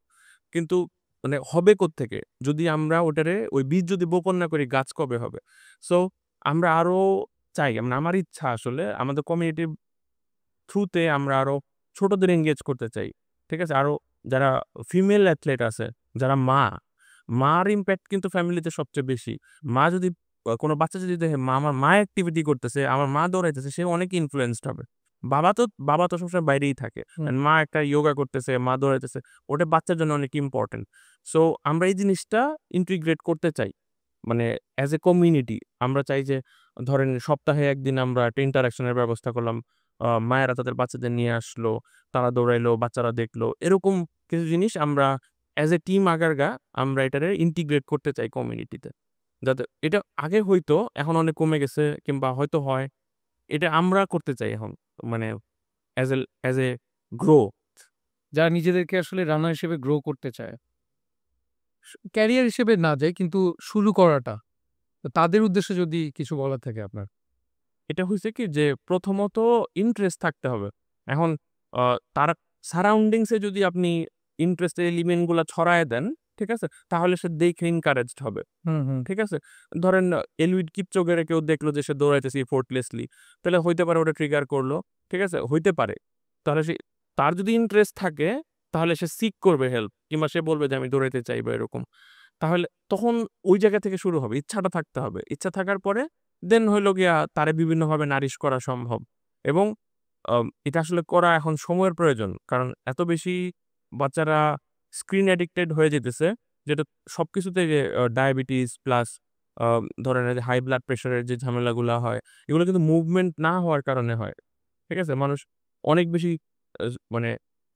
কিন্তু মানে হবে কোত্থেকে? যদি আমরা ওটারে ওই বীজ যদি বপন না করি, গাছ কবে হবে? সো আমরা আরো চাই, মানে আমার ইচ্ছা আসলে আমাদের কমিউনিটির থ্রুতে আমরা আরো ছোটদের এনগেজ করতে চাই। ঠিক আছে? আরো যারা ফিমেল অ্যাথলেট আছে, যারা মার ইমপ্যাক্ট কিন্তু ফ্যামিলিতে সবচেয়ে বেশি। মা যদি কোনো বাচ্চা যদি দেখে আমার মা অ্যাক্টিভিটি করতেছে, আমার মা দৌড়াইতেছে, সে অনেক ইনফ্লুয়েন্সড হবে। বাবা তো সবসময় বাইরেই থাকে। হুম। And মা একটা ইয়োগা করতেছে, মা দৌড়াইতেছে। ওটা বাচ্চার জন্য অনেক ইম্পোর্টেন্ট। সো আমরা এই জিনিসটা ইন্টিগ্রেট করতে চাই। মানে অ্যাজ এ কমিউনিটি আমরা চাই যে ধরেন সপ্তাহে একদিন আমরা একটা ইন্টারাকশনের ব্যবস্থা করলাম, মায়েরা তাদের বাচ্চাদের নিয়ে আসলো, তারা দৌড়াইলো, বাচ্চারা দেখলো, এরকম কিছু জিনিস আমরা অ্যাজ এ টিম আগারগা আমরা এটারে ইন্টিগ্রেট করতে চাই কমিউনিটিতে, যাতে এটা আগে হয়তো এখন অনেক কমে গেছে কিংবা হয়তো হয়, এটা আমরা করতে চাই এখন, মানে অ্যাজ এ গ্রো। যারা নিজেদেরকে আসলে রানার হিসেবে গ্রো করতে চায়, ক্যারিয়ার হিসেবে না যায় কিন্তু শুরু করাটা, তো তাদের উদ্দেশ্যে যদি কিছু বলার থাকে আপনার। এটা হইছে কি যে প্রথমত ইন্টারেস্ট থাকতে হবে। এখন তার সারাউন্ডিংসে যদি আপনি ইন্টারেস্টের এলিমেন্ট গুলা ছড়ায় দেন, ঠিক আছে? তাহলে সে দেখে এনকারেজড হবে। হুম, হুম। ঠিক আছে? ধরেন এলিউড কিপচোগের কেউ দেখলো যে সে দৌড়াইতেছে এফোর্টলেসলি, তাহলে হইতে পারে ওটা ট্রিগার করলো। ঠিক আছে? হইতে পারে। তাহলে সে, তার যদি ইন্টারেস্ট থাকে তাহলে সে সিক করবে হেল্প, কিংবা সে বলবে যে আমি দৌড়াইতে চাই বা এরকম। তাহলে তখন ওই জায়গা থেকে শুরু হবে। ইচ্ছাটা থাকতে হবে। ইচ্ছা থাকার পরে দেন হইল গিয়া তারে বিভিন্নভাবে নারিশ করা সম্ভব। এবং এটা আসলে করা এখন সময়ের প্রয়োজন। কারণ এত বেশি বাচ্চারা স্ক্রিন অ্যাডিক্টেড হয়ে যেতেছে, যেটা সবকিছুতে যে ডায়াবেটিস প্লাস আ ধরেন এই যে হাই ব্লাড প্রেশারের যে ঝামেলাগুলা হয়, এগুলো কিন্তু মুভমেন্ট না হওয়ার কারণে হয়। ঠিক আছে? মানুষ অনেক বেশি মানে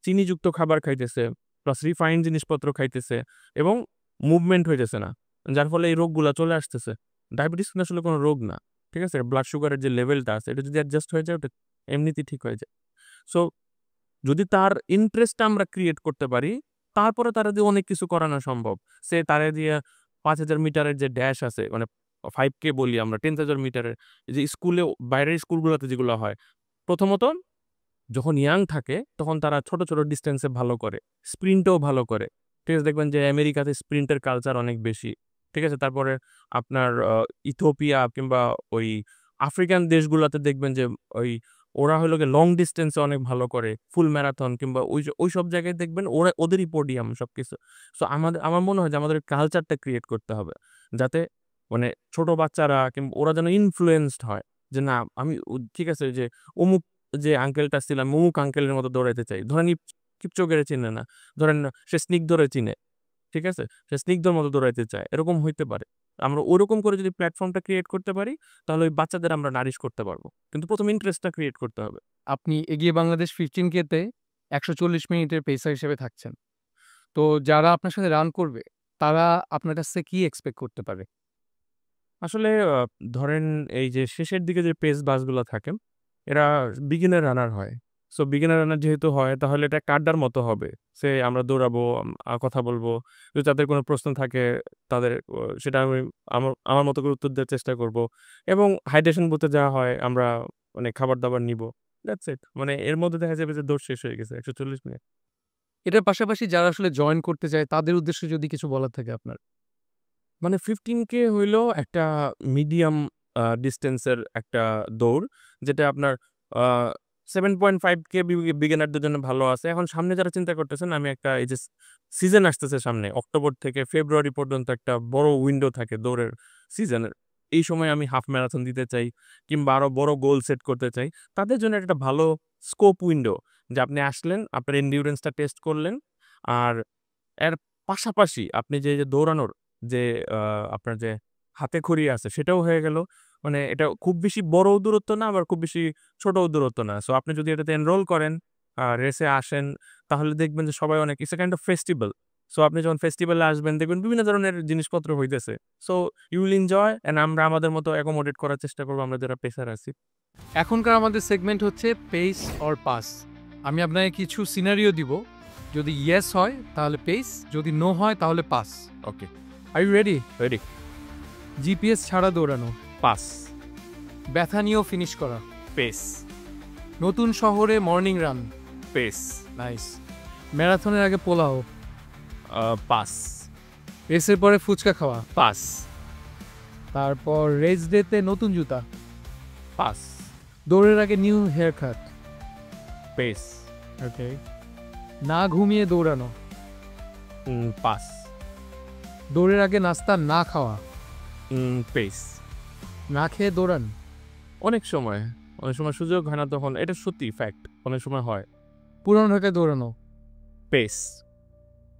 চিনিযুক্ত খাবার খাইতেছে, প্লাস রিফাইন্ড জিনিসপত্র খাইতেছে এবং মুভমেন্ট হইতেছে না। যার ফলে এই রোগগুলা চলে আসতেছে। ডায়াবেটিস কিন্তু আসলে কোনো রোগ না। ঠিক আছে? ব্লাড সুগারের যে লেভেলটা আছে, এটা যদি অ্যাডজাস্ট হয়ে যায়, ওটা এমনিতেই ঠিক হয়ে যায়। সো যদি তার ইন্টারেস্টটা আমরা ক্রিয়েট করতে পারি, তারপরে তারে দিয়ে অনেক কিছু করানো সম্ভব। সে তারে দিয়ে ৫,০০০ মিটারের যে ড্যাশ আছে, মানে 5K বলি আমরা, 10,000 মিটারের যে স্কুলে, বাইরের স্কুলগুলোতে যেগুলো হয়। প্রথমত যখন ইয়াং থাকে তখন তারা ছোট, ছোট ডিসট্যান্সে ভালো করে। স্প্রিন্টেও ভালো করে। ঠিক আছে? দেখবেন যে আমেরিকাতে স্প্রিন্টের কালচার অনেক বেশি। ঠিক আছে? তারপরে আপনার ইথিওপিয়া কিংবা ওই আফ্রিকান দেশগুলাতে দেখবেন যে ওই ওরা হলো গিয়ে লং ডিসট্যান্সে অনেক ভালো করে। ফুল ম্যারাথন কিংবা ওইসব জায়গায় দেখবেন ওদেরই পোডিয়াম সবকিছু। সো আমার মনে হয় যে আমাদের কালচারটা ক্রিয়েট করতে হবে। যাতে মানে ছোট বাচ্চারা কিংবা ওরা যেন ইনফ্লুয়েন্সড হয়। যে না, আমি ঠিক আছে যে অমুক যে আঙ্কেলটা ছিল, আমি অমুক আঙ্কেলের মতো দৌড়াইতে চাই। ধরেন কিপচোগেরে চিনে না। ধরেন সে স্নিগ্ধরে চিনে। ঠিক আছে? সে স্নিগ্ধর মতো দৌড়াইতে চায়। এরকম হইতে পারে। আমরা ওরকম করে যদি প্ল্যাটফর্মটা ক্রিয়েট করতে পারি, তাহলে ওই বাচ্চাদের আমরা নারিশ করতে পারব। কিন্তু ১ম ইন্টারেস্টটা ক্রিয়েট করতে হবে। আপনি এগিয়ে বাংলাদেশ 15K তে ১৪০ মিনিটের পেসার হিসেবে থাকছেন। তো যারা আপনার সাথে রান করবে, তারা আপনার কাছ থেকে কি এক্সপেক্ট করতে পারে? আসলে ধরেন এই যে শেষের দিকে যে পেস বাসগুলা থাকে, এরা বিগিনার রানার হয়। সো বিগিনার রানার যেহেতু হয়, তাহলে এটা একটা আড্ডার মতো হবে। আমরা দৌড়াবো, কথা বলবো। যদি তাদের কোনো প্রশ্ন থাকে তাদের সেটা আমি আমার আমার মতো করে উত্তর দেওয়ার চেষ্টা করব। এবং হাইড্রেশন বুথে যাওয়া হয়, আমরা মানে খাবার-দাবার নিবো। That's it. মানে এর মধ্যে দেখা যাবে যে দৌড় শেষ হয়ে গেছে ১৪০ মিনিট। এটার পাশাপাশি যারা আসলে জয়েন করতে চায়, তাদের উদ্দেশ্যে যদি কিছু বলার থাকে আপনার? মানে 15K হইলো একটা মিডিয়াম ডিসট্যান্সের একটা দৌড়। যেটা আপনার আ 7.5K বিগিনারদের জন্য ভালো আছে। এখন সামনে যারা চিন্তা করতেছেন, আমি একটা এই যে সিজন আসতেছে সামনে। অক্টোবর থেকে ফেব্রুয়ারি পর্যন্ত একটা বড় উইন্ডো থাকে দৌড়ের সিজনের। এই সময় আমি হাফ ম্যারাথন দিতে চাই কিংবা আরো বড় গোল সেট করতে চাই। তাদের জন্য এটা একটা ভালো স্কোপ উইন্ডো, যে আপনি আসলেন, আপনার এন্ডিউরেন্সটা টেস্ট করলেন। আর এর পাশাপাশি আপনি যে দৌড়ানোর যে আ আপনার যে হাতেখড়ি আছে সেটাও হয়ে গেল। মানে এটা খুব বেশি বড়ও দূরত্ব না, আবার খুব বেশি ছোটও দূরত্ব না। সো আপনি যদি এটাতে এনরোল করেন, রেসে আসেন, তাহলে দেখবেন যে সবাই অনেক, it's a kind of festival. So আপনি যখন ফেস্টিভালে আসবেন দেখবেন বিভিন্ন ধরনের জিনিসপত্র হইতেছে। So you will enjoy and আমরা আমাদের মতো অ্যাকোমোডেট করার চেষ্টা করব, আমরা যারা পেসার আছি। এখনকার আমাদের সেগমেন্ট হচ্ছে পেস অর পাস। আমি আপনাকে কিছু সিনারিও দিব। যদি ইয়েস হয় তাহলে পেস, যদি নো হয় তাহলে pass. Okay, are you ready? Ready. GPS ছাড়া দৌড়ানো, পাস। ব্যথা নিয়েও ফিনিশ করা, পেস। নতুন শহরে মর্নিং রান, পেস। নাইস। ম্যারাথনের আগে পোলাও, পাস। রেসের পরে ফুচকা খাওয়া, পাস। তারপর রেস ডেতে নতুন জুতা, পাস। দৌড়ের আগে নিউ হেয়ার কাট, পেস। ওকে। না ঘুমিয়ে দৌড়ানো, পাস। দৌড়ের আগে নাস্তা না খাওয়া, পেস। না খেয়ে দৌড়ান, অনেক সময়, অনেক সময় সুযোগ হয় না তখন। এটা সত্যি ফ্যাক্ট। অনেক সময় হয়। পুরানো ঢাকায় দৌড়ানো, পেস।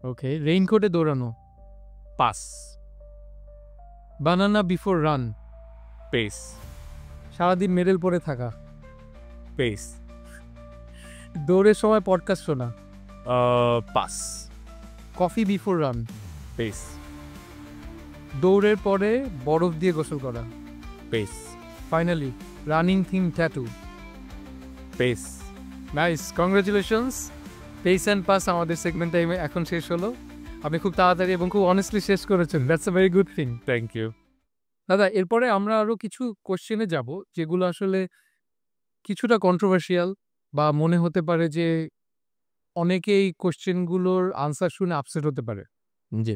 ওকে। রেইনকোটে দৌড়ানো, পাস। বানানা বিফোর রান, পেস। সারাদিন মেডেল পরে থাকা, পেস, দৌড়ের সময় পডকাস্ট শোনা, pass, coffee before run, pace, দৌড়ের পরে বরফ দিয়ে গোসল করা, pace, finally running theme tattoo. Pace. Nice, congratulations. Pace and pass আমাদের সেগমেন্ট টাইমে এখন শেষ হলো। আপনি খুব তাড়াতাড়ি এবং খুব অনেস্টলি শেষ করেছেন, that's a very good thing. Thank you. দাদা, এরপরে আমরা আরও কিছু কোশ্চেনে যাব যেগুলো আসলে কিছুটা কন্ট্রোভার্সিয়াল, বা মনে হতে পারে যে অনেকেই কোশ্চেনগুলোর আনসার শুনে আপসেট হতে পারে। জি।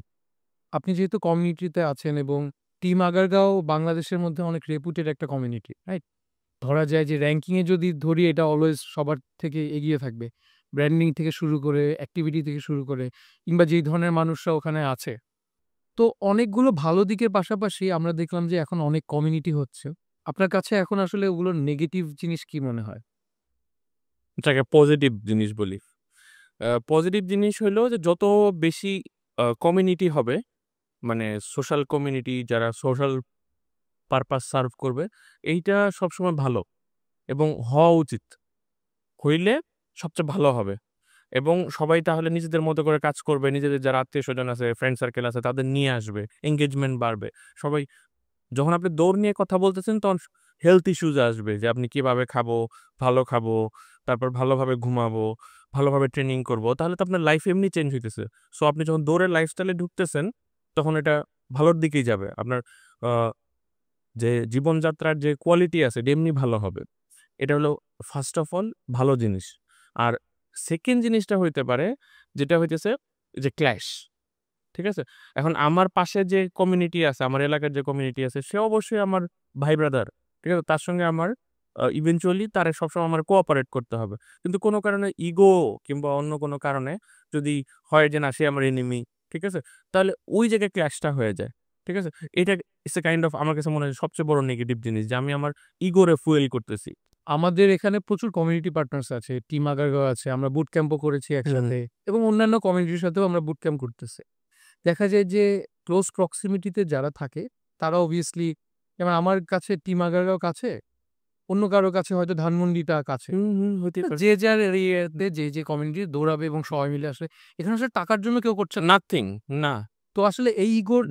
আপনি যেহেতু কমিউনিটিতে আছেন এবং টিম আগারগাঁও বাংলাদেশের মধ্যে অনেক রেপুটেড একটা কমিউনিটি, রাইট? ধরা যায় যে র্যাঙ্কিংয়ে যদি ধরি, এটা অলওয়েজ সবার থেকে এগিয়ে থাকবে, ব্র্যান্ডিং থেকে শুরু করে, অ্যাক্টিভিটি থেকে শুরু করে, কিংবা যেই ধরনের মানুষরা ওখানে আছে। তো অনেকগুলো ভালো দিকের পাশাপাশি আমরা দেখলাম যে এখন অনেক কমিউনিটি হচ্ছে। আপনার কাছে এখন আসলে ওগুলোর নেগেটিভ জিনিস কি মনে হয়? এটাকে পজিটিভ জিনিস বলি। পজিটিভ জিনিস হলো যে যত বেশি কমিউনিটি হবে, মানে সোশ্যাল কমিউনিটি যারা সোশ্যাল পারপাস সার্ভ করবে, এইটা সবসময় ভালো এবং হওয়া উচিত। হইলে সবচেয়ে ভালো হবে এবং সবাই তাহলে নিজেদের মতো করে কাজ করবে। নিজেদের যারা আত্মীয়স্বজন আছে, ফ্রেন্ড সার্কেল আছে, তাদের নিয়ে আসবে, এনগেজমেন্ট বাড়বে। সবাই যখন আপনি দৌড় নিয়ে কথা বলতেছেন, তখন হেলথ ইস্যুজ আসবে যে আপনি কিভাবে খাবো, ভালো খাবো, তারপর ভালোভাবে ঘুমাবো, ভালোভাবে ট্রেনিং করবো। তাহলে তো আপনার লাইফ এমনি চেঞ্জ হইতেছে। সো আপনি যখন দৌড়ের লাইফস্টাইলে ঢুকতেছেন, তখন এটা ভালোর দিকেই যাবে। আপনার যে জীবনযাত্রার যে কোয়ালিটি আছে, এটা এমনি ভালো হবে। এটা হলো ফার্স্ট অফ অল ভালো জিনিস। আর সেকেন্ড জিনিসটা হইতে পারে, যেটা হইতেছে যে ক্ল্যাশ। ঠিক আছে? এখন আমার পাশে যে কমিউনিটি আছে, আমার এলাকার যে কমিউনিটি আছে, সে অবশ্যই আমার ভাই ব্রাদার। ঠিক আছে? তার সঙ্গে আমার ইভেনচুয়ালি তারে সবসময় আমার কোঅপারেট করতে হবে। কিন্তু কোনো কারণে ইগো কিংবা অন্য কোনো কারণে যদি হয় যে না, সে আমার এনিমি, ঠিক আছে? তাহলে ওই জায়গায় ক্ল্যাশটা হয়ে যায়। ঠিক আছে? এটা ইটস এ কাইন্ড অফ, আমার কাছে মনে হয় সবচেয়ে বড় নেগেটিভ জিনিস যে আমি আমার ইগোরে ফুয়েল করতেছি। আমাদের এখানে প্রচুর কমিউনিটি পার্টনার্স আছে, টিম আগারগাঁও আছে, আমরা বুট ক্যাম্পও করেছি হুম। একসাথে, এবং অন্যান্য কমিউনিটির সাথেও আমরা বুট ক্যাম্প করতেছি। দেখা যায় যে ক্লোজ প্রক্সিমিটিতে যারা থাকে তারা অবভিয়াসলি, যেমন আমার কাছে টিম আগারগাঁও কাছে, অন্য কারো কাছে হয়তো ধানমন্ডিটা কাছে। হুম, হুম, হতেই পারে। যে যার এরিয়াতে যে কমিউনিটি দৌড়াবে এবং সবাই মিলে আসলে এখানে আসলে টাকার জন্য কেউ করছে না। নাথিং, না। তো আসলে এই ইগোর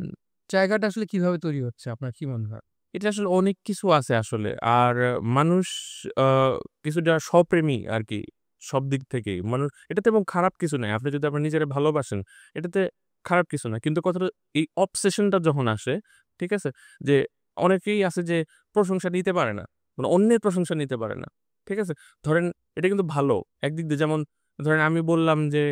জায়গাটা আসলে কিভাবে তৈরি হচ্ছে আপনার কি মনে হয়? এটা আসলে অনেক কিছু আছে আসলে। আর মানুষ আ কিছুটা স্বপ্রেমী আরকি, সব দিক থেকেই। মানুষ এটাতে এবং খারাপ কিছু নাই। আপনি যদি আপনার নিজেরে ভালোবাসেন, এটাতে খারাপ কিছু না। কিন্তু কথাটা, এই obsession টা যখন আসে, ঠিক আছে? যে অনেকেই আছে যে প্রশংসা নিতে পারে না। মানে অন্যের প্রশংসা নিতে পারে না। ঠিক আছে? ধরেন এটা কিন্তু ভালো একদিক দিয়ে। যেমন ধরেন আমি বললাম যে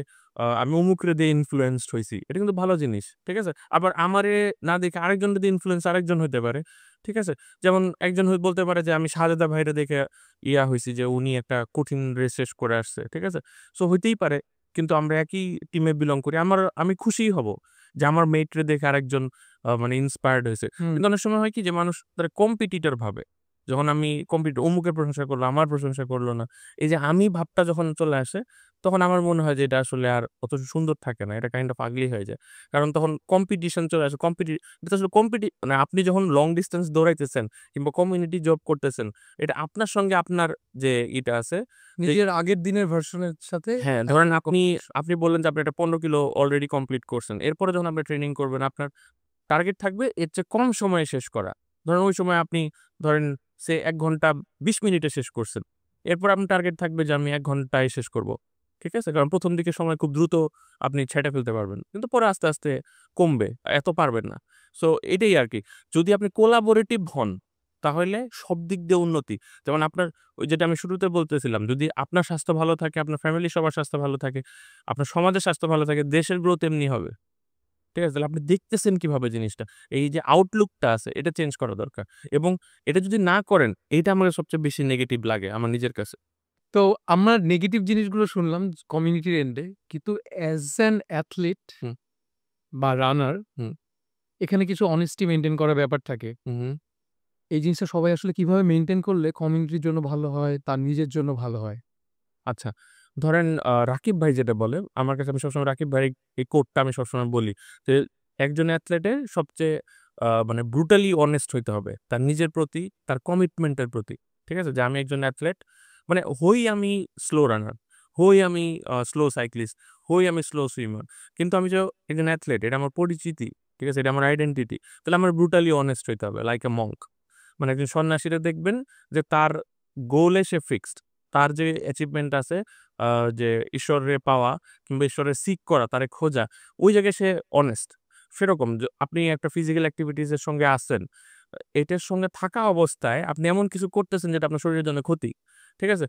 আমি অমুকরে দিয়ে ইনফ্লুয়েন্সড হইছি। এটা কিন্তু ভালো জিনিস। ঠিক আছে? আবার আমারে না দেখে আরেকজনরে দিয়ে ইনফ্লুয়েন্স আরেকজন হইতে পারে। ঠিক আছে? যেমন একজন বলতে পারে যে আমি শাহজাদা ভাইরে দেখে হইছি যে উনি একটা কঠিন রেস শেষ করে আসছে। ঠিক আছে? সো হইতেই পারে। কিন্তু আমরা একই টিমে বিলং করি। আমি খুশিই হব যে আমার মেটরে দেখে আরেকজন মানে ইন্সপায়ার্ড হইছে। হুম। কিন্তু অনেক সময় হয় কি যে মানুষ তারা কম্পিটিটর ভাবে। যখন আমি অমুকের প্রশংসা করলো, আমার প্রশংসা করলো না। এই যে আমি ভাবটা যখন চলে আসে, তখন আমার মনে হয় যে এটা আসলে আর অত সুন্দর থাকে না। এটা কাইন্ড অফ আগলি হয়ে যায়। কারণ তখন কম্পিটিশন চলে আসে। এটা আসলে মানে আপনি যখন লং ডিসট্যান্স দৌড়াইতেছেন কিংবা কমিউনিটি জব করতেছেন, এটা আপনার সঙ্গে আপনার যে ইটা আছে, যে নিজের আগের দিনের ভার্সনের সাথে হ্যাঁ, ধরেন আপনি বললেন যে আপনি একটা ১৫ কিলো অলরেডি কমপ্লিট করছেন। এরপরে যখন আপনি ট্রেনিং করবেন, আপনার টার্গেট থাকবে এর চেয়ে কম সময়ে শেষ করা। ধরেন ওই সময় আপনি ধরেন ১ ঘন্টা ২০ মিনিটে শেষ করছেন। এরপর আপনার টার্গেট থাকবে যে আমি ১ ঘন্টায় শেষ করব। ঠিক আছে? কারণ ১ম দিকে সময় খুব দ্রুত আপনি ছেঁটে ফেলতে পারবেন। কিন্তু পরে আস্তে, আস্তে কমবে। এত পারবেন না। সো এটাই আরকি। যদি আপনি কোলাবোরেটিভ হন, তাহলে সব দিক দিয়ে উন্নতি। যেমন আপনার ওই যেটা আমি শুরুতে বলতেছিলাম, যদি আপনার স্বাস্থ্য ভালো থাকে, আপনার ফ্যামিলির সবার স্বাস্থ্য ভালো থাকে, আপনার সমাজের স্বাস্থ্য ভালো থাকে, দেশের গ্রোথ এমনি হবে। ঠিক আছে? তাহলে আপনি দেখতেছেন কিভাবে জিনিসটা? এই যে আউটলুকটা আছে, এটা চেঞ্জ করা দরকার। এবং এটা যদি না করেন, এইটা আমার সবচেয়ে বেশি নেগেটিভ লাগে আমার নিজের কাছে। তো আমরা নেগেটিভ জিনিসগুলো শুনলাম কমিউনিটির এন্ডে, কিন্তু অ্যাজ অ্যান অ্যাথলিট হুম, বা রানার, হুম, এখানে কিছু অনেস্টি মেইনটেইন করার ব্যাপার থাকে। হুম। এই জিনিসটা সবাই আসলে কিভাবে মেইনটেইন করলে কমিউনিটির জন্য ভালো হয়, তার নিজের জন্য ভালো হয়? আচ্ছা। ধরেন রাকিব ভাই যেটা বলে, আমার কাছে আমি সবসময় রাকিব ভাইয়ের এই কোটটা আমি সবসময় বলি যে, একজন অ্যাথলেটের সবচেয়ে মানে ব্রুটালি অনেস্ট হইতে হবে তার নিজের প্রতি, তার কমিটমেন্টের প্রতি। ঠিক আছে, যে আমি একজন অ্যাথলেট, মানে হই আমি স্লো রানার, হই আমি স্লো সাইক্লিস্ট, হই আমি স্লো সুইমার, কিন্তু আমি যে একজন অ্যাথলেট এটা আমার পরিচিতি, ঠিক আছে, এটা আমার আইডেন্টিটি, তাহলে আমার ব্রুটালি অনেস্ট হইতে হবে লাইক এ মঙ্ক। মানে একজন সন্ন্যাসীরা দেখবেন যে তার গোলে সে ফিক্সড, তার যে অ্যাচিভমেন্ট আছে, যে ঈশ্বরের পাওয়া কিংবা ঈশ্বরের সিক করা, তারে খোঁজা, ওই জায়গায় সে অনেস্ট। সেরকম আপনি একটা ফিজিক্যাল অ্যাক্টিভিটিস এর সঙ্গে আসছেন, এটার সঙ্গে থাকা অবস্থায় আপনি এমন কিছু করতেছেন যেটা আপনার শরীরের জন্য ক্ষতি। ঠিক আছে,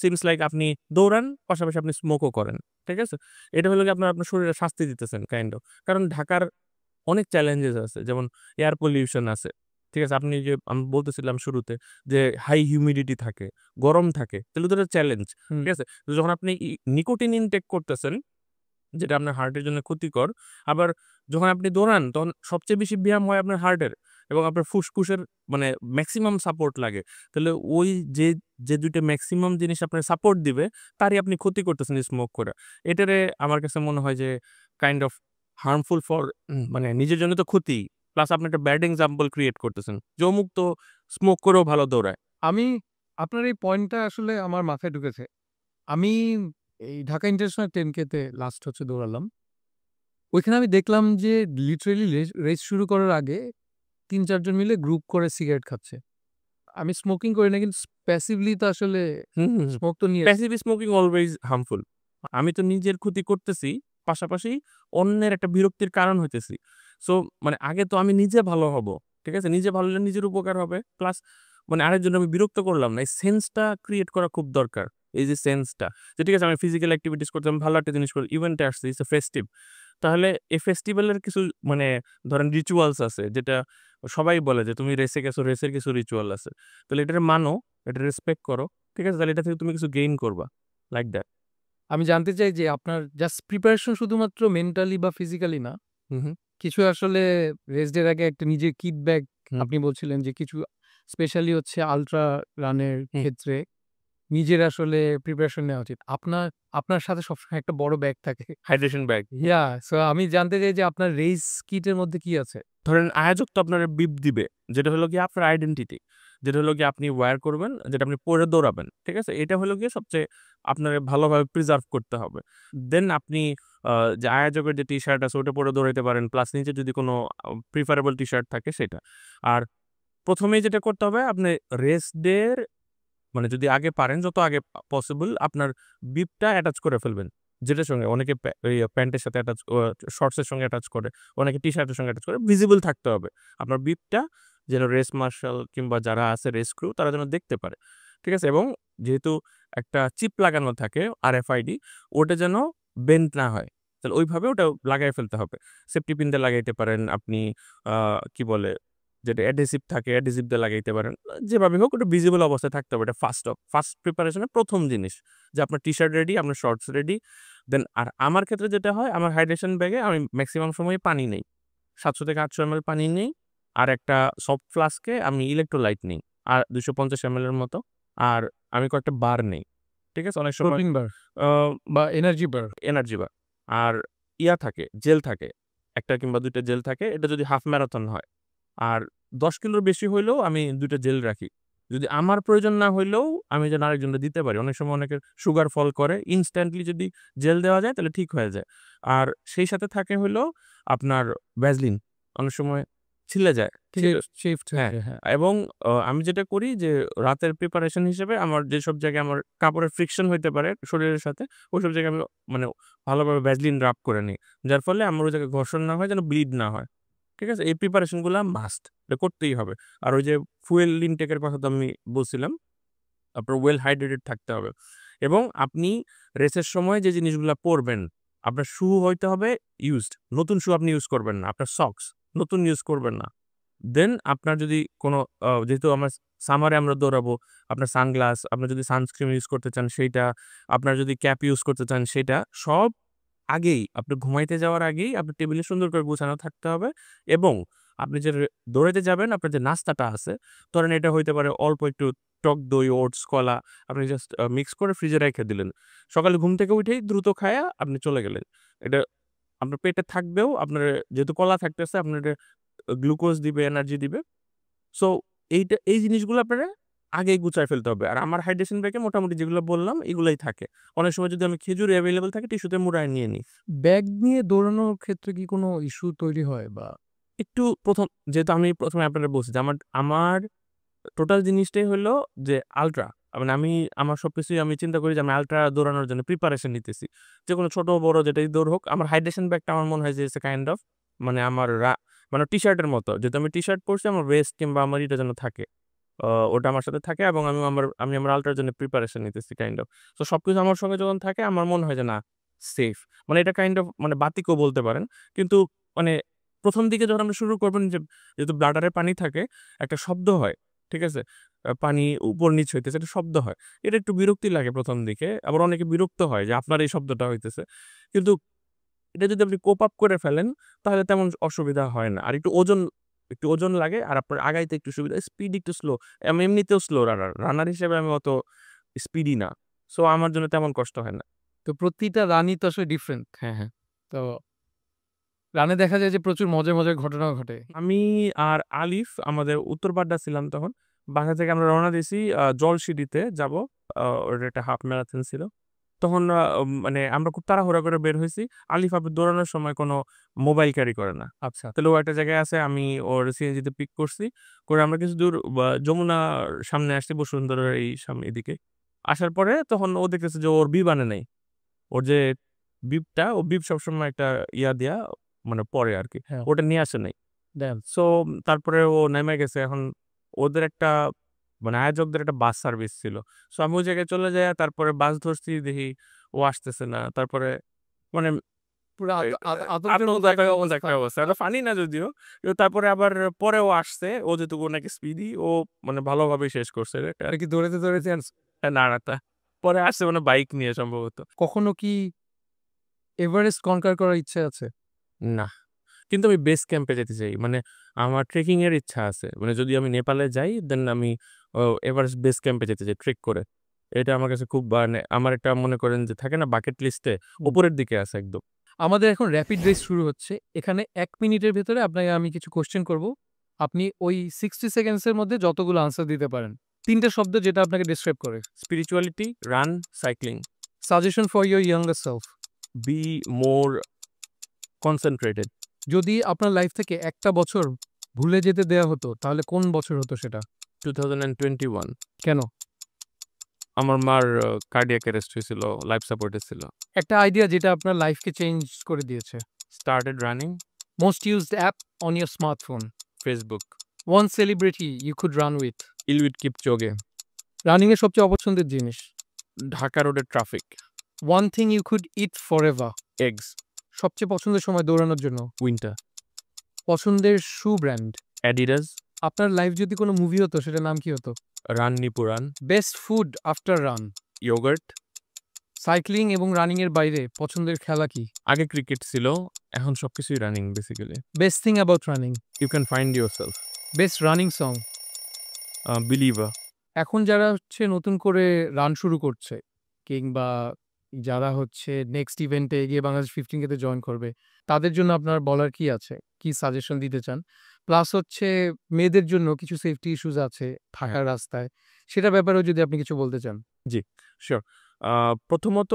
সিমস লাইক আপনি দৌড়ান, পাশাপাশি আপনি স্মোকও করেন। ঠিক আছে, এটা হলো কি আপনার আপনার শরীরে শাস্তি দিতেছেন কাইন্ড অফ। কারণ ঢাকার অনেক চ্যালেঞ্জেস আছে, যেমন এয়ার পলিউশন আছে। ঠিক আছে, আপনি যে আমি বলতেছিলাম শুরুতে যে হাই হিউমিডিটি থাকে, গরম থাকে, তাহলে তো চ্যালেঞ্জ। হুম। ঠিক আছে, তো যখন আপনি নিকোটিন ইনটেক করতেছেন যেটা আপনার হার্টের জন্য ক্ষতিকর, আবার যখন আপনি দৌড়ান তখন সবচেয়ে বেশি ব্যায়াম হয় আপনার হার্টের এবং আপনার ফুসফুসের মানে ম্যাক্সিমাম সাপোর্ট লাগে। তাহলে ওই যে যে দুইটা ম্যাক্সিমাম জিনিস আপনার সাপোর্ট দিবে তারই আপনি ক্ষতি করতেছেন স্মোক করে। এটারে আমার কাছে মনে হয় যে কাইন্ড অফ হার্মফুল ফর, মানে নিজের জন্য তো ক্ষতি, প্লাস আপনি একটা ব্যাড এক্সাম্পল ক্রিয়েট করতেছেন যে অমুক তো স্মোক করেও ভালো দৌড়ায়। আমি আপনার এই পয়েন্টটা আসলে আমার মাথায় ঢুকেছে। আমি এই ঢাকা ইন্টারন্যাশনাল 10K তে লাস্ট হচ্ছে দৌড়ালাম। ওইখানে আমি দেখলাম যে লিটারেলি রেস শুরু করার আগে ৩-৪ জন মিলে গ্রুপ করে সিগারেট খাচ্ছে। আমি স্মোকিং করি না কিন্তু প্যাসিভলি তো আসলে হুম, হুম, স্মোক তো নিয়ে প্যাসিভ স্মোকিং অলওয়েজ হার্মফুল। আমি তো নিজের ক্ষতি করতেছি, পাশাপাশি অন্যের একটা বিরক্তির কারণ হইতেছি। সো মানে আগে তো আমি নিজে ভালো হব। ঠিক আছে? নিজে ভালো হলে নিজের উপকার হবে। প্লাস মানে আরেকজনকে আমি বিরক্ত করলাম না। এই সেন্সটা ক্রিয়েট করা খুব দরকার। এই যে সেন্সটা, যে ঠিক আছে আমি ফিজিক্যাল এক্টিভিটিস করতাম, ভালো একটা জিনিস করি, ইভেন্টে আসছি, ইটস এ ফেস্টিভ। তাহলে এই ফেস্টিভ্যালের কিছু মানে ধরেন রিচুয়ালস আছে যেটা সবাই বলে যে তুমি রেসে গেছো, রেসের কিছু রিচুয়াল আছে। তাহলে এটারে মানো, এটা রেসপেক্ট করো। ঠিক আছে? তাহলে এটা থেকে তুমি কিছু গেইন করবা। Like that. আমি জানতে চাই যে আপনার জাস্ট প্রিপারেশন শুধুমাত্র মেন্টালি বা ফিজিক্যালি না। হু, হু, কিছু আসলে রেস ডের আগে একটা নিজের কিট ব্যাগ হুম, আপনি বলছিলেন যে কিছু স্পেশালি হচ্ছে আল্ট্রা রানের হুম। ক্ষেত্রে নিজের আসলে প্রিপারেশন নেওয়া উচিত। আপনার আপনার সাথে সবসময় একটা বড় ব্যাগ থাকে। Hydration bag. সো আমি জানতে চাই যে আপনার রেস কিটের মধ্যে কি আছে? ধরেন আয়োজক তো আপনার বিপ দিবে। যেটা হলো গিয়ে আপনার আইডেন্টিটি। যেটা হলো গিয়ে আপনি ওয়্যার করবেন, যেটা আপনি পরে দৌড়াবেন। ঠিক আছে? এটা হলো গিয়ে সবচেয়ে আপনার ভালোভাবে প্রিজার্ভ করতে হবে। দেন আপনি আ যে আয়োজকের যে টি-শার্ট আছে ওটা পরে দৌড়াইতে পারেন। প্লাস নিচে যদি কোনো প্রিফারেবল টি-শার্ট থাকে সেটা। আর ১ম এই যেটা করতে হবে আপনি রেস ডে এর মানে যদি আগে পারেন যত আগে পসিবল আপনার বিপটা অ্যাটাচ করে ফেলবেন। যেটার সঙ্গে অনেকে প্যান্টের সাথে অ্যাটাচ, শর্টস এর সঙ্গে অ্যাটাচ করে, অনেকে টি-শার্টের সঙ্গে অ্যাটাচ করে। ভিজিবল থাকতে হবে। আপনার বিপটা যেন রেস মার্শাল কিংবা যারা আছে রেস ক্রু তারা যেন দেখতে পারে। ঠিক আছে? এবং যেহেতু একটা চিপ লাগানো থাকে RFID, ওটা যেন বেন্ড না হয়। তাহলে ওইভাবে ওটা লাগায় ফেলতে হবে। সেফটি পিন দিয়ে লাগাইতে পারেন আপনি, আ কি বলে যেটা অ্যাডহেসিভ থাকে, অ্যাডহেসিভ দিয়ে লাগাইতে পারেন। যেভাবে হোক ওটা ভিজিবল অবস্থায় থাকতে হবে। এটা ফার্স্ট প্রিপারেশন এর ১ম জিনিস। যে আপনার টি-শার্ট রেডি, আপনার শর্টস রেডি। দেন আর আমার ক্ষেত্রে যেটা হয় আমার হাইড্রেশন ব্যাগে আমি মেক্সিমাম সময়ই পানি নেই। ৭০০ থেকে ৮০০ এমএল পানি নেই। আর একটা সফট ফ্লাস্কে আমি ইলেক্ট্রোলাইট নেই। আর ২৫০ এমএল এর মতো। আর আমি কয়েকটা বার নেই। ঠিক আছে? অনেক সময় প্রোটিন বার আ বা এনার্জি বার? Energy bar. আর ইয়া থাকে, জেল থাকে। ১ টা কিংবা ২ টা জেল থাকে। এটা যদি হাফ ম্যারাথন হয়। আর ১০ কিলোর বেশি হইলেও আমি ২ টা জেল রাখি। যদি আমার প্রয়োজন না হইলেও আমি যেন আরেকজনকে দিতে পারি। অনেক সময় অনেকের সুগার ফল করে। ইনস্ট্যান্টলি যদি জেল দেওয়া যায় তাহলে ঠিক হয়ে যায়। আর সেই সাথে থাকে হইলো আপনার ভ্যাসলিন। অনেক সময় ছিলে যায়। থেকে ছিল শিফট হ্যাঁ, হয়ে হ্যাঁ। এবং আমি যেটা করি যে রাতের প্রিপারেশন হিসেবে আমার যেসব জায়গায় আমার কাপড়ের ফ্রিকশন হইতে পারে শরীরের সাথে, ওইসব জায়গায় আমি মানে ভালোভাবে ভ্যাসলিন রাব করে নিই। যার ফলে আমার ওই জায়গায় ঘর্ষণ না হয়, যেন ব্লিড না হয়। ঠিক আছে? এই প্রিপারেশন গুলা মাস্ট। এটা করতেই হবে। আর ওই যে ফুয়েল ইনটেক এর কথা তো আমি বলছিলাম। আপনার ওয়েল হাইড্রেটেড থাকতে হবে। এবং আপনি রেসের সময় যে জিনিসগুলা পরবেন, আপনার শু হইতে হবে ইউজড। নতুন শু আপনি ইউজ করবেন না। আপনার সক্স নতুন ইউজ করবেন না। দেন আপনার যদি কোনো যেহেতু আমার সামারে আমরা দৌড়াবো, আপনার সানগ্লাস, আপনার যদি সানস্ক্রিন ইউজ করতে চান সেইটা, আপনার যদি ক্যাপ ইউজ করতে চান সেইটা, সব আগেই আপনি ঘুমাইতে যাওয়ার আগেই আপনার টেবিলে সুন্দর করে গুছানো থাকতে হবে। এবং আপনি যে দৌড়াইতে যাবেন, আপনার যে নাস্তাটা আছে, ধরেন এটা হইতে পারে অল্প একটু টক দই, ওটস, কলা, আপনি জাস্ট মিক্স করে ফ্রিজে রাইখা দিলেন। সকালে ঘুম থেকে উঠেই দ্রুত খায়া আপনি চলে গেলেন। এটা আপনার পেটে থাকবেও, আপনার যেহেতু কলা থাকতেছে আপনার গ্লুকোজ দিবে, এনার্জি দিবে। সো এই জিনিসগুলো আপনারা আগেই গুছায় ফেলতে হবে। আর আমার হাইড্রেশন ব্যাগে মোটামুটি যেগুলো বললাম এগুলোই থাকে। অনেক সময় যদি আমি খেজুর অ্যাভেলেবল থাকে টিস্যুতে মুড়ায় নিয়ে নিই। ব্যাগ নিয়ে দৌড়ানোর ক্ষেত্রে কি কোনো ইস্যু তৈরি হয় বা একটু যেহেতু আমি ১ম এ আপনাদের বলছি যে আমার টোটাল জিনিসটাই হলো যে আল্ট্রা। মানে আমার সবকিছুই আমি চিন্তা করি যে আমি আল্ট্রা দৌড়ানোর জন্য প্রিপারেশন নিতেছি। যেকোনো ছোট বড় যেটাই দৌড় হোক, আমার হাইড্রেশন ব্যাগটা আমার মনে হয় যে ইটস এ কাইন্ড অফ মানে আমার মানে টি-শার্টের মতো। যেহেতু আমি টি-শার্ট পরছি আমার ভেস্ট কিংবা আমার এটা যেন থাকে। ওটা আমার সাথে থাকে এবং আমি আমার আল্ট্রার জন্য প্রিপারেশন নিতেছি কাইন্ড অফ। সো সবকিছু আমার সঙ্গে যখন থাকে আমার মনে হয় যে না সেফ। মানে এটা কাইন্ড অফ মানে বাতিকও বলতে পারেন। কিন্তু মানে ১ম দিকে যখন আপনি শুরু করবেন যেহেতু ব্লাডারে পানি থাকে, একটা শব্দ হয়। ঠিক আছে? পানি উপর নিচ হইতেছে একটা শব্দ হয়। এটা একটু বিরক্তি লাগে ১ম দিকে। আবার অনেকে বিরক্ত হয় যে আপনার এই শব্দটা হইতেছে। কিন্তু এটা যদি আপনি কোপ আপ করে ফেলেন তাহলে তেমন অসুবিধা হয় না। আর একটু ওজন লাগে আর আপনার আগাইতে একটু সুবিধা। স্পিড একটু স্লো। আমি এমনিতেও স্লো রানার। রানার হিসেবে আমি অত স্পিডি না। সো আমার জন্য তেমন কষ্ট হয় না। তো প্রতিটা রানই তো আসলে ডিফারেন্ট। হ্যাঁ, হ্যাঁ। তো রানে দেখা যায় যে প্রচুর মজার, মজার ঘটনাও ঘটে। আমি আর আলিফ আমাদের উত্তরপাড্ডা ছিলাম তখন। বাসা থেকে আমরা রওনা দিছি জলসিঁড়িতে যাবো। ওটা একটা হাফ ম্যারাথন ছিল। তখন মানে আমরা খুব তাড়াহুড়া করে বের হইছি। আলিফ আবার দৌড়ানোর সময় কোনো মোবাইল ক্যারি করে না। আচ্ছা। তাহলে ও একটা জায়গায় আছে, আমি ওর সিএনজিতে পিক করছি। করে আমরা কিছু দূর যমুনার সামনে আসছি, বসুন্ধরার এই সামনে এদিকে। আসার পরে তখন ও দেখতেছে যে ওর বিব আনে নাই। ওর যে ও বিব সবসময় একটা দিয়া মানে পরে আরকি। হ্যাঁ, ওটা নিয়ে আসে নাই। দেন। সো তারপরে ও নেমে গেছে। এখন ওদের একটা মানে আয়োজকদের একটা বাস সার্ভিস ছিল। সো আমি ওই জায়গায় চলে যাইয়া তারপরে বাস ধরছি, দেখি ও আসতেছে না। তারপরে মানে পুরা এ আতঙ্কের মতো আত্মহত্যা একটা অবস্থা। একটা অবস্থা। এটা ফানি না যদিও। কিন্তু তারপরে আবার পরে ও আসছে। ও যেহেতু নাকি স্পিডি ও মানে ভালোভাবেই শেষ করছে এটা। আপনি কি দৌড়াতে, দৌড়াতে না, না পরে আসছে মানে বাইক নিয়ে সম্ভবত। কখনো কি এভারেস্ট কনকার করার ইচ্ছে আছে? না। কিন্তু আমি বেস ক্যাম্পে যেতে চাই। মানে আমার ট্রেকিং এর ইচ্ছা আছে। মানে যদি আমি নেপালে যাই দেন আমি এভারেস্ট বেস ক্যাম্পে যেতে চাই ট্রেক করে। এটা আমার কাছে খুব মানে আমার একটা মনে করেন যে থাকে না বাকেট লিস্টে হুম। উপরের দিকে আছে একদম। আমাদের এখন র‍্যাপিড রেস শুরু হচ্ছে। এখানে ১ মিনিটের ভেতরে আপনাকে আমি কিছু কোয়েশ্চেন করব। আপনি ওই 60 সেকেন্ডস এর মধ্যে যতগুলো আনসার দিতে পারেন। ৩ টা শব্দ যেটা আপনাকে ডেসক্রাইব করে। Spirituality, run, cycling, suggestion for your younger self. Be more concentrated. যদি আপনার লাইফ থেকে একটা বছর ভুলে যেতে দেয়া হতো, তাহলে কোন বছর হতো সেটা? 2021 কেন? আমার মার কার্ডিয়াক অ্যারেস্ট হয়েছিল, লাইফ সাপোর্টে ছিল। একটা আইডিয়া যেটা আপনার লাইফকে চেঞ্জ করে দিয়েছে। Started running, most used app on your smartphone. Facebook, one celebrity you could run with. Eliud Kipchoge, running এর সবচেয়ে অপছন্দের জিনিস। ঢাকা রোডের traffic, one thing you could eat forever. Eggs, সবচেয়ে পছন্দের সময় দৌড়ানোর জন্য। উইন্টার, পছন্দের শু ব্র্যান্ড। অ্যাডিডাস, আপনার লাইফ যদি কোনো মুভি হতো সেটার নাম কি হতো? রান নিপুরান, best food after run. Yoghurt. Cycling এবং রানিং এর বাইরে পছন্দের খেলা কি? আগে ক্রিকেট ছিল, এখন সবকিছুই running basically. Best thing about running. You can find yourself. Best running song. Believer. এখন যারা হচ্ছে নতুন করে রান শুরু করছে কিংবা যারা হচ্ছে নেক্সট ইভেন্টে এগিয়ে বাংলাদেশ 15K তে জয়েন করবে, তাদের জন্য আপনার বলার কি আছে? কি সাজেশন দিতে চান? প্লাস হচ্ছে মেয়েদের জন্য কিছু সেফটি ইস্যুস আছে থাকার রাস্তায়। সেটার ব্যাপারেও যদি আপনি কিছু বলতে চান। জি, সিউর। প্রথমত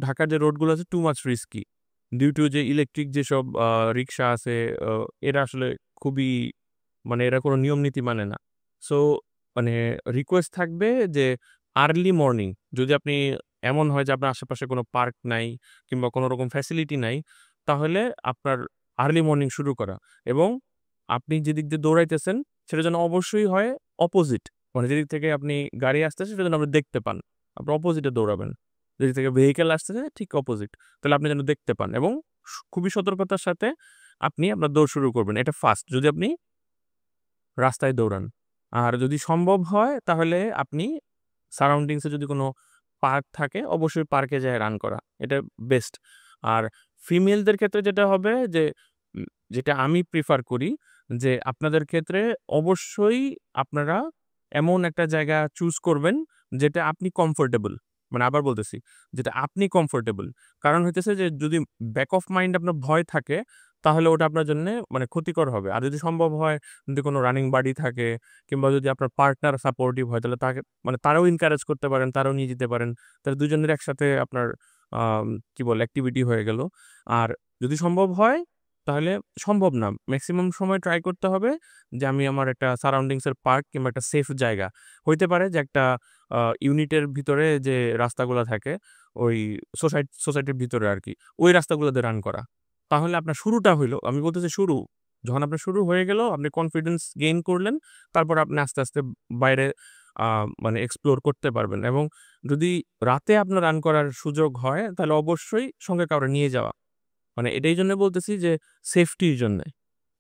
ঢাকার যে রোডগুলো আছে too much risky. Due to যে ইলেকট্রিক যেসব রিক্সা আছে আ এরা আসলে খুবই মানে এরা কোনো নিয়ম নীতি মানে না। সো মানে রিকোয়েস্ট থাকবে যে আর্লি মর্নিং যদি আপনি এমন হয় যে আপনার আশেপাশে কোনো পার্ক নাই কিংবা কোনো রকম ফ্যাসিলিটি নাই, তাহলে আপনার আর্লি মর্নিং শুরু করা এবং আপনি যেদিক দিয়ে দৌড়াইতেছেন সেটা যেন অবশ্যই হয় অপোজিট। মানে যেদিক থেকে আপনি গাড়ি আসতেছে সেটা যেন আপনি দেখতে পান। আপনি অপোজিটে দৌড়াবেন। যেদিক থেকে ভেহিকল আসতেছে ঠিক অপোজিট। তাহলে আপনি যেন দেখতে পান এবং খুবই সতর্কতার সাথে আপনি আপনার দৌড় শুরু করবেন। এটা ফার্স্ট যদি আপনি রাস্তায় দৌড়ান। আর যদি সম্ভব হয় তাহলে আপনি সারাউন্ডিংস এ যদি কোনো পার্ক থাকে অবশ্যই পার্কে যেয়ে রান করা। এটা বেস্ট। আর ফিমেলদের ক্ষেত্রে যেটা হবে যে যেটা আমি প্রিফার করি যে আপনাদের ক্ষেত্রে অবশ্যই আপনারা এমন একটা জায়গা চুজ করবেন যেটা আপনি কমফোর্টেবল। মানে আবার বলতেছি, যেটা আপনি কমফোর্টেবল। কারণ হইতেছে যে যদি ব্যাক অফ মাইন্ড আপনার ভয় থাকে তাহলে ওটা আপনার জন্য মানে ক্ষতিকর হবে। আর যদি সম্ভব হয়, যদি কোনো রানিং বাডি থাকে কিংবা যদি আপনার পার্টনার সাপোর্টিভ হয়, তাহলে তাকে মানে তারাও এনকারেজ করতে পারেন, তারাও নিয়ে যেতে পারেন। তাহলে দুজনের একসাথে আপনার কি বলে অ্যাক্টিভিটি হয়ে গেল। আর যদি সম্ভব হয়, তাহলে সম্ভব না, ম্যাক্সিমাম সময় ট্রাই করতে হবে যে আমি আমার একটা সারাউন্ডিংসের পার্ক কিংবা একটা সেফ জায়গা হইতে পারে, যে একটা ইউনিটের ভিতরে যে রাস্তাগুলো থাকে, ওই সোসাইটির ভিতরে আর কি, ওই রাস্তাগুলোতে রান করা। তাহলে আপনার শুরুটা হইলো, আমি বলতেছি শুরু, যখন আপনার শুরু হয়ে গেল, আপনি কনফিডেন্স গেইন করলেন, তারপর আপনি আস্তে আস্তে বাইরে মানে এক্সপ্লোর করতে পারবেন। এবং যদি রাতে আপনার রান করার সুযোগ হয়, তাহলে অবশ্যই সঙ্গে কাউরে নিয়ে যাওয়া, মানে এটাই জন্য বলতেছি যে সেফটির জন্য।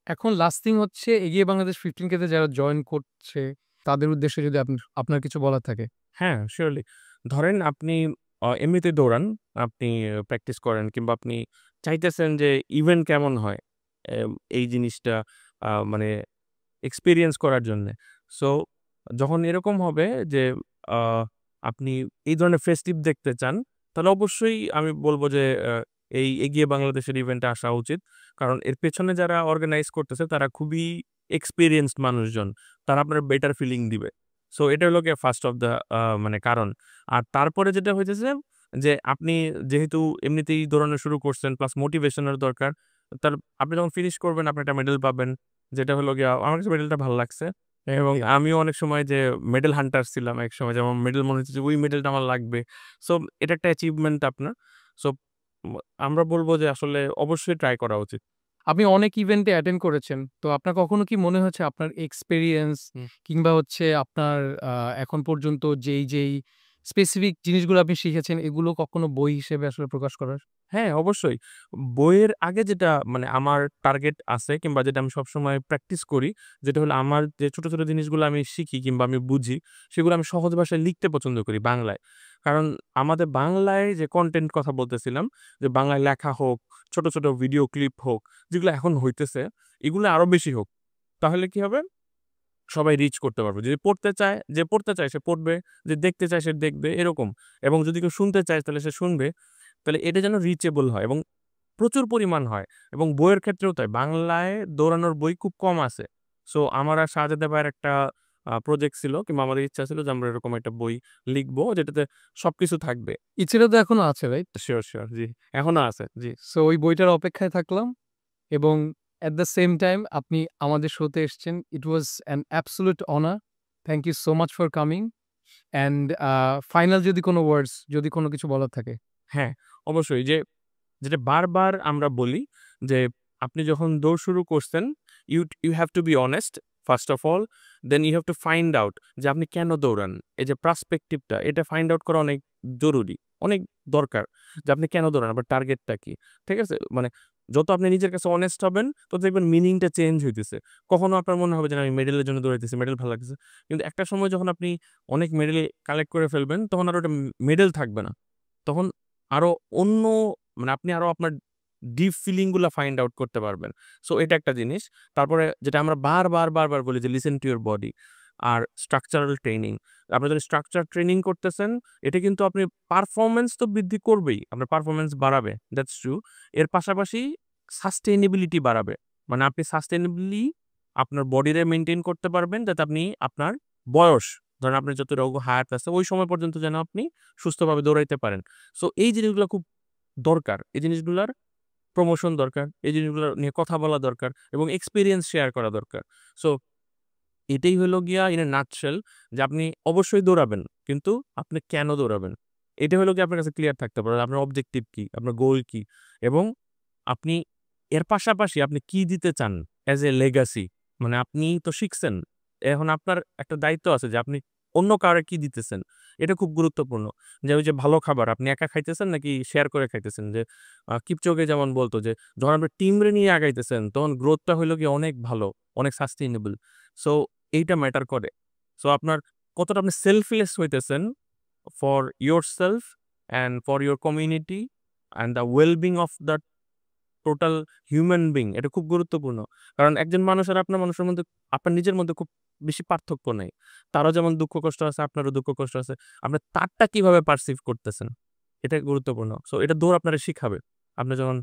এখন লাস্টিং হচ্ছে এগিয়ে বাংলাদেশ 15K তে যারা জয়েন করছে তাদের উদ্দেশ্যে যদি আপনার কিছু বলার থাকে। হ্যাঁ, শিওরলি। ধরেন আপনি এমনিতে দৌড়ান, আপনি প্র্যাকটিস করেন কিংবা আপনি চাইতেছেন যে ইভেন্ট কেমন হয়, এই জিনিসটা মানে এক্সপেরিয়েন্স করার জন্যে। সো যখন এরকম হবে যে আ আপনি এই ধরনের ফেস্টিভ দেখতে চান, তাহলে অবশ্যই আমি বলব যে এই এগিয়ে বাংলাদেশের ইভেন্টে আসা উচিত। কারণ এর পেছনে যারা অর্গানাইজ করতেছে তারা খুবই এক্সপেরিয়েন্সড মানুষজন। তারা আপনার বেটার ফিলিং দিবে। সো এটা হলো গিয়ে ফার্স্ট অফ দ্যা মানে কারণ। আর তারপরে যেটা হইতেছে যে আপনি যেহেতু এমনিতেই দৌড়ানো শুরু করছেন প্লাস মোটিভেশন এর দরকার। তার আপনি যখন ফিনিশ করবেন আপনি একটা মেডেল পাবেন। যেটা হলো গিয়া আমার কাছে মেডেলটা ভাল লাগছে। এবং আমিও অনেক সময় যে মেডেল হান্টার ছিলাম একসময়, যেমন মেডেল মনে হচ্ছে যে ওই মেডেলটা আমার লাগবে। সো এটা একটা অ্যাচিভমেন্ট আপনার। সো ম আমরা বলব যে আসলে অবশ্যই ট্রাই করা উচিত। আপনি অনেক ইভেন্টে অ্যাটেন্ড করেছেন। তো আপনার কখনো কি মনে হয়েছে আপনার এক্সপেরিয়েন্স হুম। কিংবা হচ্ছে আপনার এখন পর্যন্ত যেই স্পেসিফিক জিনিসগুলো আপনি শিখেছেন এগুলো কখনো বই হিসেবে আসলে প্রকাশ করার? হ্যাঁ, অবশ্যই। বইয়ের আগে যেটা মানে আমার টার্গেট আছে কিংবা যেটা আমি সবসময় প্র্যাকটিস করি, যেটা হলো আমার যে ছোট, ছোট জিনিসগুলো আমি শিখি কিংবা আমি বুঝি, সেগুলো আমি সহজ ভাষায় লিখতে পছন্দ করি বাংলায়। কারণ আমাদের বাংলায় যে কনটেন্ট কথা বলতেছিলাম, যে বাংলায় লেখা হোক, ছোট, ছোট ভিডিও ক্লিপ হোক, যেগুলো এখন হইতেছে, এগুলো আরো বেশি হোক। তাহলে কি হবে? সবাই রিচ করতে পারবে। যদি পড়তে চায়, যে পড়তে চায় সে পড়বে, যে দেখতে চায় সে দেখবে, এরকম। এবং যদি কেউ শুনতে চায় তাহলে সে শুনবে। তাহলে এটা যেন রিচেবল হয় এবং প্রচুর পরিমাণ হয়। এবং বইয়ের ক্ষেত্রেও তাই। বাংলায় দৌড়ানোর বই খুব কম আছে। সো আমার আর শাহজাদা ভাইয়ের একটা প্রজেক্ট ছিল কিংবা আমাদের ইচ্ছা ছিল যে আমরা এরকম একটা বই লিখবো যেটাতে সবকিছু থাকবে। ইচ্ছেটা তো এখনো আছে, রাইট? Sure, sure. জি, এখনো আছে। জি। সো ওই বইটার অপেক্ষায় থাকলাম এবং এট দ্য সেম টাইম আপনি আমাদের শোতে এসছেন। It was an absolute honour. Thank you so much for coming. And final যদি কোনো ওয়ার্ডস যদি কোনো কিছু বলার থাকে। হ্যাঁ, অবশ্যই যে যেটা বারবার আমরা বলি যে আপনি যখন দৌড় শুরু করছেন, you have to be honest first of all, then you have to find out যে আপনি কেন দৌড়ান। এই যে পার্সপেক্টিভটা, এটা ফাইন্ড আউট করা অনেক জরুরি, অনেক দরকার, যে আপনি কেন দৌড়ান, আপনার টার্গেটটা কি। ঠিক আছে? মানে যত আপনি নিজের কাছে অনেস্ট হবেন, তত দেখবেন মিনিংটা চেঞ্জ হইতেছে। কখনো আপনার মনে হবে যে না, আমি মেডেলের জন্য দৌড়াইতেছি, মেডেল ভালো লাগতেছে। কিন্তু একটা সময় যখন আপনি অনেক মেডেল কালেক্ট করে ফেলবেন, তখন আর ওটা মেডেল থাকবে না। তখন আরো অন্য মানে আপনি আরো আপনার ডিপ ফিলিং গুলা ফাইন্ড আউট করতে পারবেন। সো এটা একটা জিনিস। তারপরে যেটা আমরা বারবার বলি যে লিসেন টু ইউর বডি আর স্ট্রাকচারাল ট্রেনিং। আপনি যদি স্ট্রাকচার ট্রেনিং করতেছেন, এটা কিন্তু আপনি পারফরম্যান্স তো বৃদ্ধি করবেই। আপনার পারফরম্যান্স বাড়াবে। That's true. এর পাশাপাশি সাস্টেইনেবিলিটি বাড়াবে। মানে আপনি সাস্টেইনেবলি আপনার বডিরে মেইনটেইন করতে পারবেন, যাতে আপনি আপনার বয়স, ধরেন আপনার যত হায়াত আছে, ওই সময় পর্যন্ত যেন আপনি সুস্থভাবে দৌড়াইতে পারেন। সো এই জিনিসগুলা খুব দরকার। এই জিনিসগুলার প্রমোশন দরকার। এই জিনিসগুলো নিয়ে কথা বলা দরকার এবং এক্সপেরিয়েন্স শেয়ার করা দরকার। সো এটাই হলো গিয়া ইন এ নাটশেল, যে আপনি অবশ্যই দৌড়াবেন। কিন্তু আপনি কেন দৌড়াবেন? এটা হলো গিয়ে আপনার কাছে ক্লিয়ার থাকতে পারে। আপনার অবজেক্টিভ কি? আপনার গোল কি? এবং আপনি এর পাশাপাশি আপনি কি দিতে চান অ্যাজ এ লেগাসি? মানে আপনি তো শিখছেন। এখন আপনার একটা দায়িত্ব আছে যে আপনি অন্য কাউরে কি দিতেছেন। এটা খুব গুরুত্বপূর্ণ। যে ওই যে ভালো খাবার আপনি একা খাইতেছেন নাকি শেয়ার করে খাইতেছেন? যে কিপচোগে যেমন বলত যে যখন আপনি টিমরে নিয়ে আগাইতেছেন তখন গ্রোথটা হইলো গিয়ে অনেক ভালো, অনেক সাস্টেইনেবল। সো এইটা ম্যাটার করে। সো আপনার কতটা আপনি সেলফলেস হইতেছেন for yourself and for your community and the well being of the total human being, এটা খুব গুরুত্বপূর্ণ। কারণ একজন মানুষ আর আপনার মানুষের মধ্যে, আপনার নিজের মধ্যে খুব বেশি পার্থক্য নেই। তারও যেমন দুঃখ কষ্ট আছে, আপনারও দুঃখ কষ্ট আছে। আপনি তারটা কিভাবে পারসিভ করতেছেন, এটা গুরুত্বপূর্ণ। সো এটা দৌড় আপনারে শিখাবে। আপনি যখন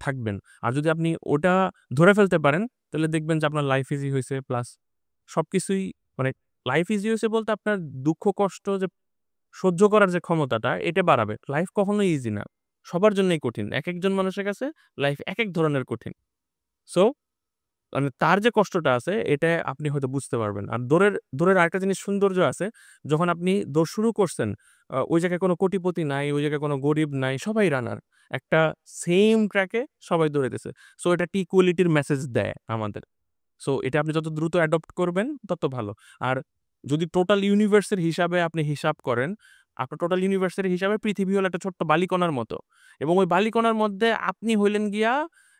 থাকবেন। আর যদি আপনি ওটা ধরে ফেলতে পারেন, তাহলে দেখবেন যে আপনার লাইফ ইজি হইছে প্লাস সবকিছুই মানে লাইফ ইজি হইছে বলতে আপনার দুঃখ কষ্ট যে সহ্য করার যে ক্ষমতাটা এটা বাড়াবে। লাইফ কখনোই ইজি না। সবার জন্যই কঠিন। একেকজন মানুষের কাছে লাইফ একেক ধরনের কঠিন। সো মানে তার যে কষ্টটা আছে এটা আপনি হয়তো বুঝতে পারবেন। আর দৌড়ের আরেকটা জিনিস সৌন্দর্য আছে। যখন আপনি দৌড় শুরু করছেন, ওই জায়গায় কোনো কোটিপতি নাই, ওই জায়গায় কোনো গরিব নাই, সবাই রানার। একটা সেইম ট্র্যাকে সবাই দৌড়াইতেছে। সো এটা ইকুয়ালিটির মেসেজ দেয় আমাদের। সো এটা আপনি যত দ্রুত অ্যাডপ্ট করবেন তত ভালো। আর যদি টোটাল ইউনিভার্সের হিসাবে আপনি হিসাব করেন, আপনার টোটাল ইউনিভার্সের হিসাবে পৃথিবী হলো একটা ছোট্ট বালিকণার মতো। এবং ওই বালিকণার মধ্যে আপনি হইলেন গিয়া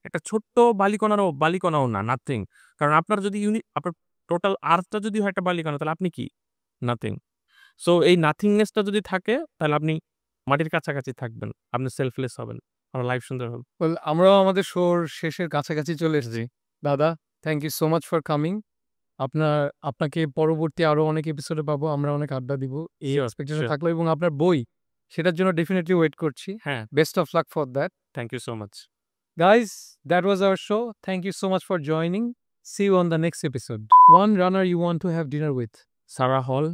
একটা ছোট্ট বালিকণাও না, নাথিং। কারণ আপনার যদি আপনার টোটাল আর্থটা যদি হয় একটা বালিকণা তাহলে আপনি কি? নাথিং। সো এই নাথিংনেসটা যদি থাকে তাহলে আপনি মাটির কাছাকাছি থাকবেন। আপনি সেলফলেস হবেন। আপনার লাইফ সুন্দর হবে। ওয়েল আমরাও আমাদের শোর শেষের কাছাকাছি চলে এসেছি। দাদা, thank you so much for coming. আপনাকে পরবর্তী আরো অনেক এপিসোডে পাবো। আমরা অনেক আড্ডা দিব। এই সিওর, এক্সপেকটেশন সিওর। থাকলো এবং আপনার বই সেটার জন্য ডেফিনিটলি ওয়েট করছি। হ্যাঁ, best of luck for that. Thank you so much. Guys, that was our show. Thank you so much for joining. See you on the next episode. One runner you want to have dinner with. সারা হল,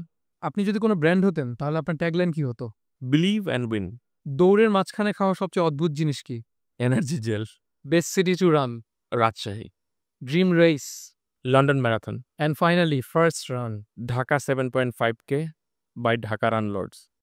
আপনি যদি কোনো brand হতেন তাহলে আপনার tagline কি হতো? Believe and win. দৌড়ের মাঝখানে খাওয়া সবচেয়ে অদ্ভুত জিনিস কি? Energy gel. Best city to run. Rajshahi. Dream race. London marathon. And finally, first run. Dhaka 7.5K by Dhaka run Lords.